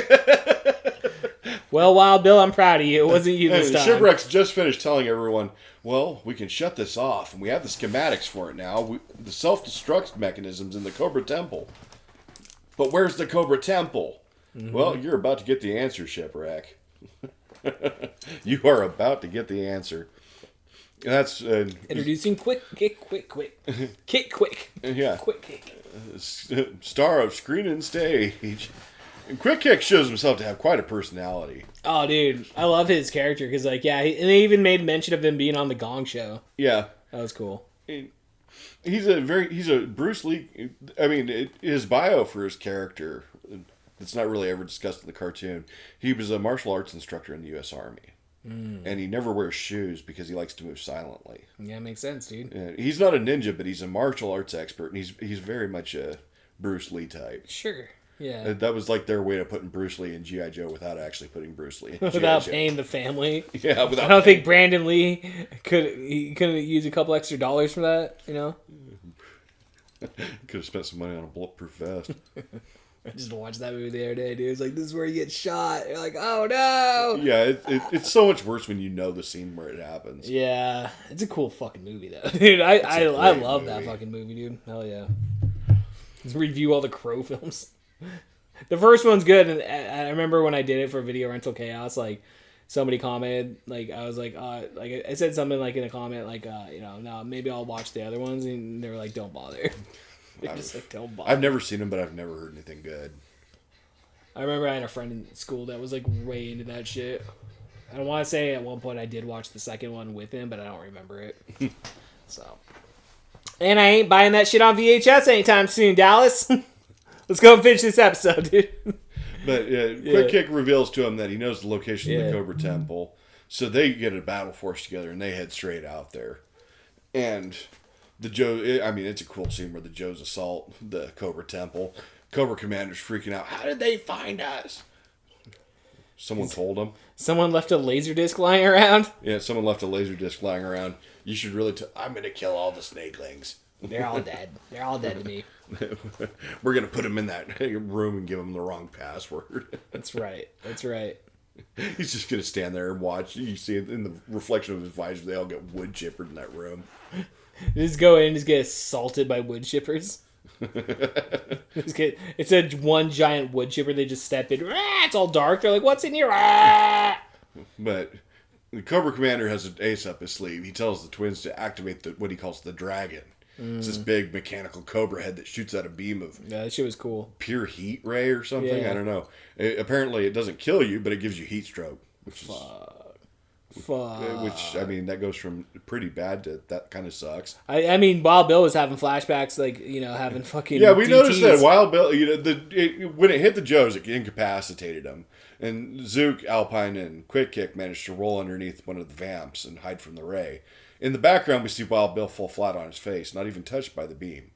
Well, Wild Bill, I'm proud of you. It wasn't you this time. Shipwreck's just finished telling everyone, well, we can shut this off, and we have the schematics for it now. The self-destruct mechanism's in the Cobra Temple. But where's the Cobra Temple? Mm-hmm. Well, you're about to get the answer, Shipwreck. You are about to get the answer. That's introducing Quick. Yeah. Quick Kick. Star of screen and stage. And Quick Kick shows himself to have quite a personality. Oh, dude, I love his character because, like, yeah, and they even made mention of him being on the Gong Show. Yeah, that was cool. He's a Bruce Lee. I mean, his bio for his character, it's not really ever discussed in the cartoon. He was a martial arts instructor in the U.S. Army. And he never wears shoes because he likes to move silently. Yeah, makes sense, dude. And he's not a ninja, but he's a martial arts expert, and he's very much a Bruce Lee type. Sure, yeah. That was like their way of putting Bruce Lee in G.I. Joe without actually putting Bruce Lee in G.I. Without Joe. paying the family. Yeah, I don't think Brandon Lee couldn't use a couple extra dollars for that, Could have spent some money on a bulletproof vest. I just watched that movie the other day, dude. It's like, this is where you get shot. You're like, oh no. Yeah, it's so much worse when you know the scene where it happens. Yeah, it's a cool fucking movie though, dude. I love that fucking movie, dude. Hell yeah. Let's review all the Crow films. The first one's good, and I remember when I did it for Video Rental Chaos, like somebody commented, like I was like I said something like in a comment, like no, maybe I'll watch the other ones, and they were like, don't bother. They're just like, don't bother. I've never seen them, but I've never heard anything good. I remember I had a friend in school that was like way into that shit. I don't want to say at one point I did watch the second one with him, but I don't remember it. So, and I ain't buying that shit on VHS anytime soon, Dallas. Let's go and finish this episode, dude. But Quick Kick reveals to him that he knows the location of the Cobra Temple, so they get a battle force together and they head straight out there. And the Joe, I mean, it's a cool scene where the Joes assault the Cobra Temple. Cobra Commander's freaking out. How did they find us? Someone told them. Someone left a laser disc lying around. Yeah, someone left a laser disc lying around. You should really. I'm gonna kill all the snakelings. They're all dead. They're all dead to me. We're gonna put him in that room and give him the wrong password. That's right. That's right. He's just gonna stand there and watch. You see it in the reflection of his visor. They all get wood chippered in that room. Just go in and just get assaulted by wood chippers. It's a one giant wood chipper. They just step in. It's all dark. They're like, "What's in here?" But the Cobra Commander has an ace up his sleeve. He tells the twins to activate what he calls the Dragon. It's this big mechanical cobra head that shoots out a beam of that shit was cool. Pure heat ray or something. Yeah. I don't know. Apparently, it doesn't kill you, but it gives you heat stroke, which is which, I mean, that goes from pretty bad to that kind of sucks. I mean, Wild Bill was having flashbacks, like, having fucking Yeah, we DTs. noticed that Wild Bill, when it hit the Joes, it incapacitated them. And Zook, Alpine, and Quick Kick managed to roll underneath one of the vamps and hide from the ray. In the background, we see Wild Bill fall flat on his face, not even touched by the beam.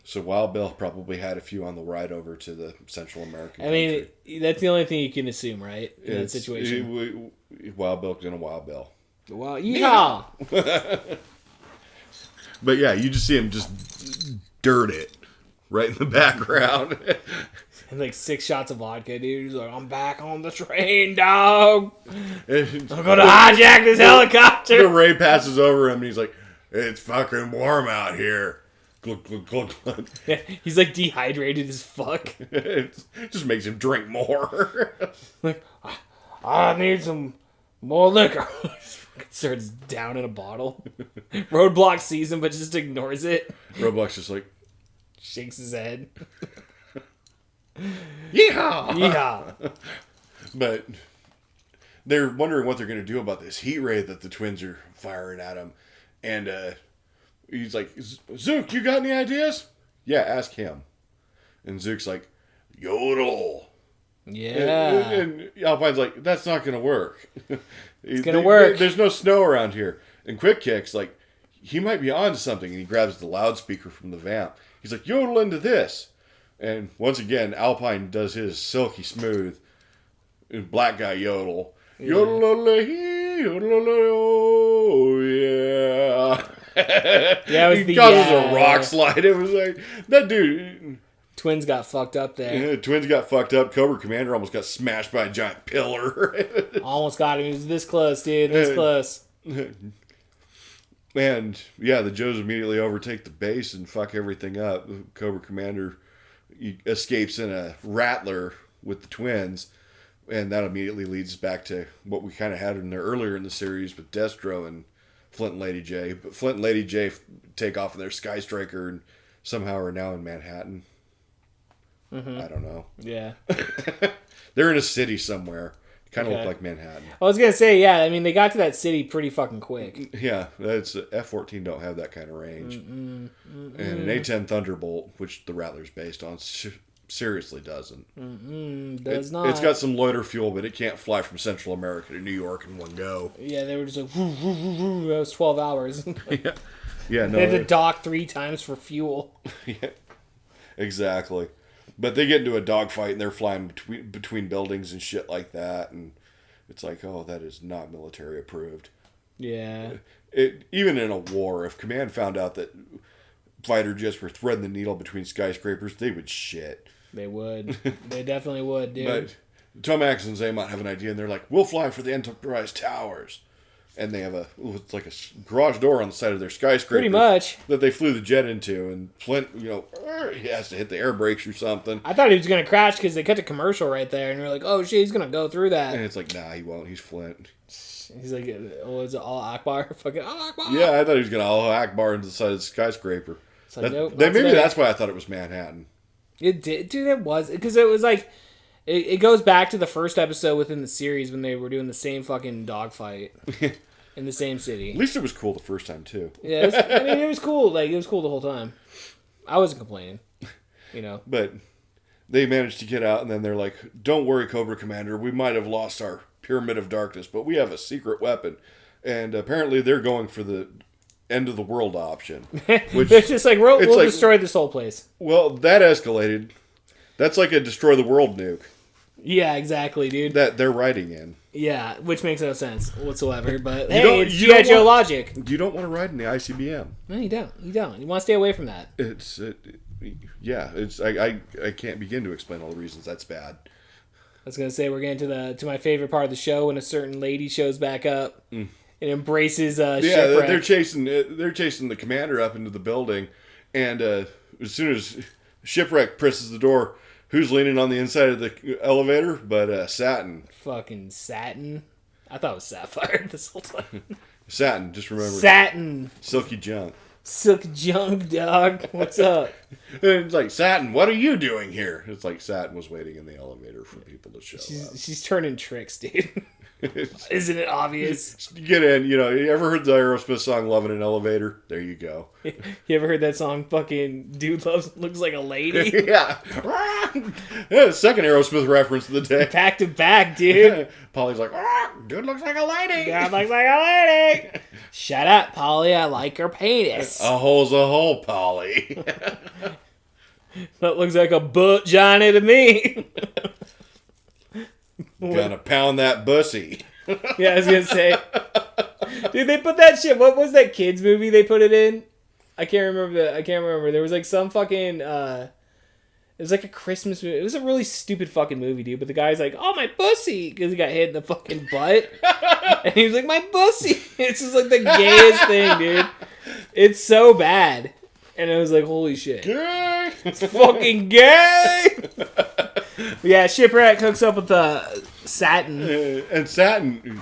So Wild Bill probably had a few on the ride over to the Central American country. Mean, that's the only thing you can assume, right? In that situation. Wild Bill and a Wild Bill. Well, yeah. But yeah, you just see him just dirt it right in the background. And like 6 shots of vodka, dude. He's like, I'm back on the train, dog. I'm gonna hijack this helicopter. The Ray passes over him and he's like, it's fucking warm out here. Glug, glug, glug, glug. Yeah, he's like dehydrated as fuck. It just makes him drink more. Like, I need some more liquor. Starts down in a bottle. Roadblock sees him but just ignores it. Roadblock's just like, shakes his head. Yeehaw! Yeehaw! But they're wondering what they're going to do about this heat ray that the twins are firing at him. And he's like, Zook, you got any ideas? Yeah, ask him. And Zook's like, yodel. Yeah. And Alpine's like, that's not going to work. It's going to work. There's no snow around here. And Quick Kick's like, he might be onto something. And he grabs the loudspeaker from the vamp. He's like, yodel into this. And once again, Alpine does his silky smooth black guy yodel. Yeah. Yodel, oh yeah. Yeah, he causes a rock slide. It was like, that dude. Twins got fucked up there. Yeah, twins got fucked up. Cobra Commander almost got smashed by a giant pillar. Almost got him. He was this close, dude. This close. And yeah, the Joes immediately overtake the base and fuck everything up. Cobra Commander escapes in a Rattler with the twins, and that immediately leads back to what we kind of had in there earlier in the series with Destro and Flint and Lady J. But Flint and Lady J take off in their Sky Striker and somehow are now in Manhattan. Mm-hmm. I don't know. Yeah. They're in a city somewhere. Kind of look like Manhattan. I was going to say, yeah, I mean, they got to that city pretty fucking quick. Yeah, that's F-14 don't have that kind of range. And an A-10 Thunderbolt, which the Rattler's based on, seriously doesn't. Does not. It's got some loiter fuel, but it can't fly from Central America to New York in one go. Yeah, they were just like, woo, woo, woo, woo. That was 12 hours. Yeah, no. They had to dock 3 times for fuel. Yeah, exactly. But they get into a dogfight and they're flying between buildings and shit like that, and it's like, oh, that is not military approved. Yeah. Even in a war, if Command found out that fighter jets were threading the needle between skyscrapers, they would shit. They would. They definitely would, dude. But Tomax and Zaymont have an idea, and they're like, we'll fly for the Enterprise Towers. And they have it's like a garage door on the side of their skyscraper. Pretty much. That they flew the jet into, and Flint, he has to hit the air brakes or something. I thought he was going to crash because they cut the commercial right there, and we're like, oh shit, he's going to go through that. And it's like, nah, he won't. He's Flint. He's like, oh, is it all Akbar? Fucking all Akbar. Yeah, I thought he was going to all Akbar into the side of the skyscraper. It's like, nope, maybe that's why I thought it was Manhattan. It did, dude. It was because it was like it goes back to the first episode within the series when they were doing the same fucking dogfight in the same city. At least it was cool the first time too. Yeah, it was cool. Like it was cool the whole time. I wasn't complaining, But they managed to get out, and then they're like, "Don't worry, Cobra Commander. We might have lost our Pyramid of Darkness, but we have a secret weapon." And apparently, they're going for the end of the world option. Which it's just like we'll destroy this whole place. Well, that escalated. That's like a destroy the world nuke. Yeah, exactly, dude. That they're riding in. Yeah, which makes no sense whatsoever. But it's G.I. Joe logic. You don't want to ride in the ICBM. No, you don't. You don't. You want to stay away from that. I can't begin to explain all the reasons that's bad. I was gonna say we're getting to my favorite part of the show when a certain lady shows back up. It embraces shipwreck. They're chasing the commander up into the building, and as soon as Shipwreck presses the door, who's leaning on the inside of the elevator? But Satin. Fucking Satin. I thought it was Sapphire this whole time. Satin, just remember. Satin. Silky junk. Silk junk, dog. What's up? And it's like, Satin, what are you doing here? It's like Satin was waiting in the elevator for people to show up. She's turning tricks, dude. Isn't it obvious? Get in, you ever heard the Aerosmith song "Love in an Elevator"? There you go. You ever heard that song? Fucking dude looks like a lady. Yeah, second Aerosmith reference of the day. Back to back, dude. Polly's like, dude looks like a lady. God looks like a lady. Shut up, Polly. I like her penis. A hole's a hole, Polly. That looks like a butt Johnny to me. Gonna pound that bussy. Yeah, I was gonna say. Dude, they put that shit. What was that kids movie they put it in? I can't remember. There was like some fucking. It was like a Christmas movie. It was a really stupid fucking movie, dude. But the guy's like, "Oh, my pussy," because he got hit in the fucking butt, and he was like, "My pussy." It's just like the gayest thing, dude. It's so bad, and I was like, "Holy shit, Gay. it's fucking gay." Yeah, Shipwreck hooks up with Satin. And Satin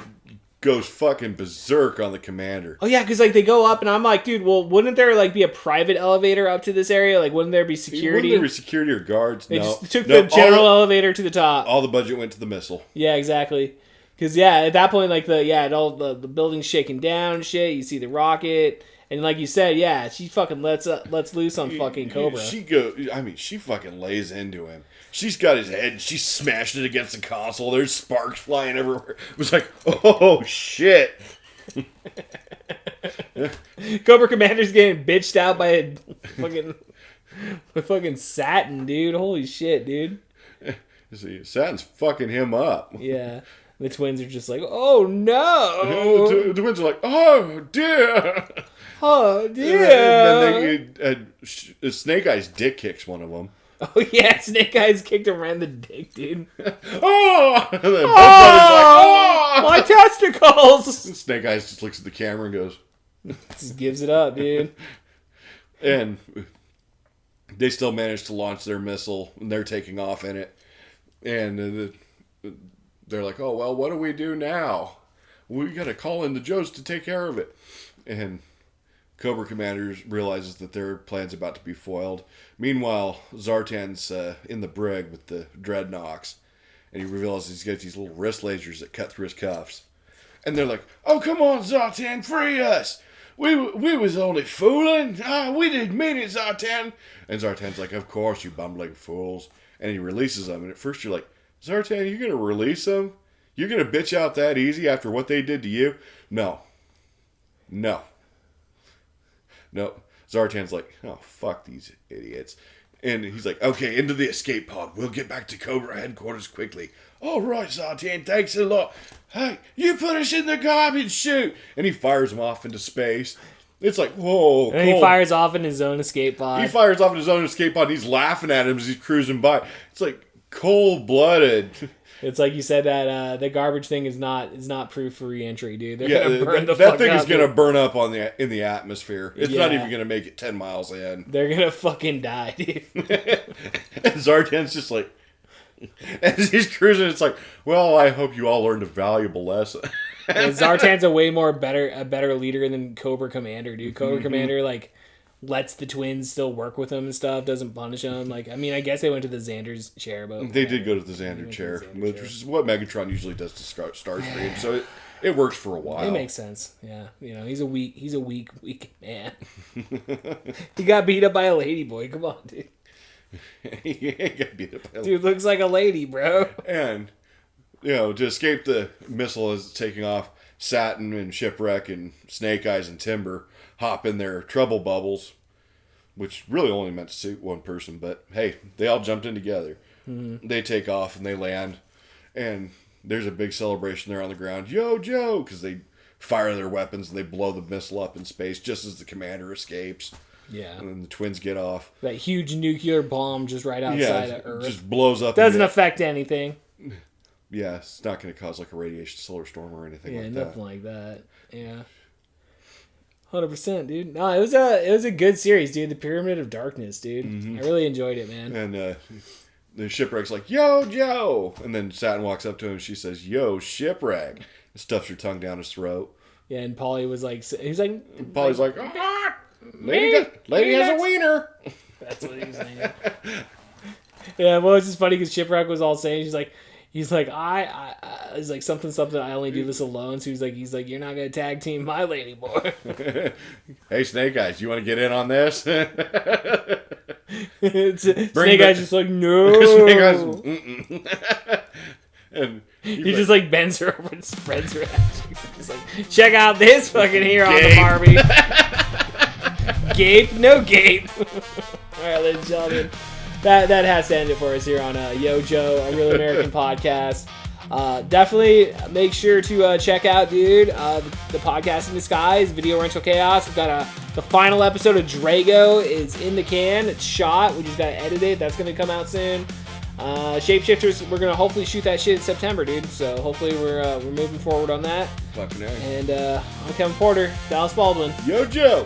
goes fucking berserk on the commander. Oh yeah, because like they go up, and I'm like, dude, well, wouldn't there like be a private elevator up to this area? Like, wouldn't there be security? Wouldn't there be security or guards? They just took the general elevator to the top. All the budget went to the missile. Yeah, exactly. Because at that point, like all the building's shaking down, and shit. You see the rocket. And like you said, yeah, she fucking lets loose on fucking Cobra. She fucking lays into him. She's got his head, and she smashed it against the console. There's sparks flying everywhere. It was like, oh shit. Cobra Commander's getting bitched out by a fucking Satin, dude. Holy shit, dude. See, Satin's fucking him up. Yeah. The twins are just like, oh no. The twins are like, oh dear. Oh dear. And then Snake Eyes dick kicks one of them. Oh yeah, Snake Eyes kicked him around the dick, dude. Oh! And then Oh! My testicles! And Snake Eyes just looks at the camera and goes... Just gives it up, dude. And they still manage to launch their missile, and they're taking off in it. And they're like, oh, well, what do we do now? We gotta call in the Joes to take care of it. And Cobra Commander realizes that their plan's about to be foiled. Meanwhile, Zartan's in the brig with the dreadnoughts, and he realizes he's got these little wrist lasers that cut through his cuffs. And they're like, oh, come on, Zartan, free us! We was only fooling! We didn't mean it, Zartan! And Zartan's like, of course, you bumbling fools. And he releases them, and at first you're like, Zartan, you're going to release them? You're going to bitch out that easy after what they did to you? No. Zartan's like, oh, fuck these idiots. And he's like, okay, into the escape pod. We'll get back to Cobra headquarters quickly. All right, Zartan, thanks a lot. Hey, you put us in the garbage chute. And he fires him off into space. It's like, whoa. And then he fires off in his own escape pod. He fires off in his own escape pod. He's laughing at him as he's cruising by. It's like cold-blooded. It's like you said that the garbage thing is not proof for re-entry, dude. They're gonna burn the that fuck thing up, is gonna dude. burn up in the atmosphere. It's not even gonna make it 10 miles in. They're gonna fucking die, dude. And Zartan's just like, as he's cruising, it's like, well, I hope you all learned a valuable lesson. And Zartan's a better leader than Cobra Commander, dude. Cobra Commander like lets the twins still work with him and stuff, doesn't punish them. Like, I mean, I guess they went to the Xander's chair, but they did go to the Xander chair, which is what Megatron usually does to Starscream. So it works for a while. It makes sense. Yeah, you know, he's a weak man. He got beat up by a lady boy. Come on, dude. He got beat up by Dude looks like a lady, bro. And you know, to escape the missile as it's taking off, Satin and Shipwreck and Snake Eyes and Timber hop in their trouble bubbles, which really only meant to suit one person, but hey, they all jumped in together. Mm-hmm. They take off and they land, and there's a big celebration there on the ground. Yo, Joe! Because they fire their weapons and they blow the missile up in space just as the commander escapes. Yeah. And then the twins get off. That huge nuclear bomb just right outside of Earth. Just blows up. Doesn't affect anything. Yeah, it's not going to cause like a radiation solar storm or anything like that. Yeah, nothing like that. Yeah. 100%, dude. No, it was a good series, dude. The Pyramid of Darkness, dude. Mm-hmm. I really enjoyed it, man. And the Shipwreck's like, "Yo, Joe!" And then Satin walks up to him. And she says, "Yo, Shipwreck!" And stuffs her tongue down his throat. Yeah, and Polly was like, he's like, Polly's like, "Oh, lady has a wiener." That's what he was saying. Yeah, well, it's just funny because Shipwreck was all saying, he's like, he's like something. I only do this alone. So he's like, you're not gonna tag team my lady boy. Hey, Snake Eyes, you want to get in on this? Snake Eyes just like, no. Snake Eyes, and he just like bends her over and spreads her out. He's like, check out this fucking hero on the Barbie. Gape, no gape. All right, ladies and gentlemen. That has to end it for us here on Yo Joe, a Real American podcast. Definitely make sure to check out, dude, the Podcast in Disguise, Video Rental Chaos. We've got the final episode of Drago is in the can. It's shot. We just got to edit it. That's going to come out soon. Shapeshifters, we're going to hopefully shoot that shit in September, dude. So hopefully we're moving forward on that. Fucking A. And I'm Kevin Porter, Dallas Baldwin. Yo Joe.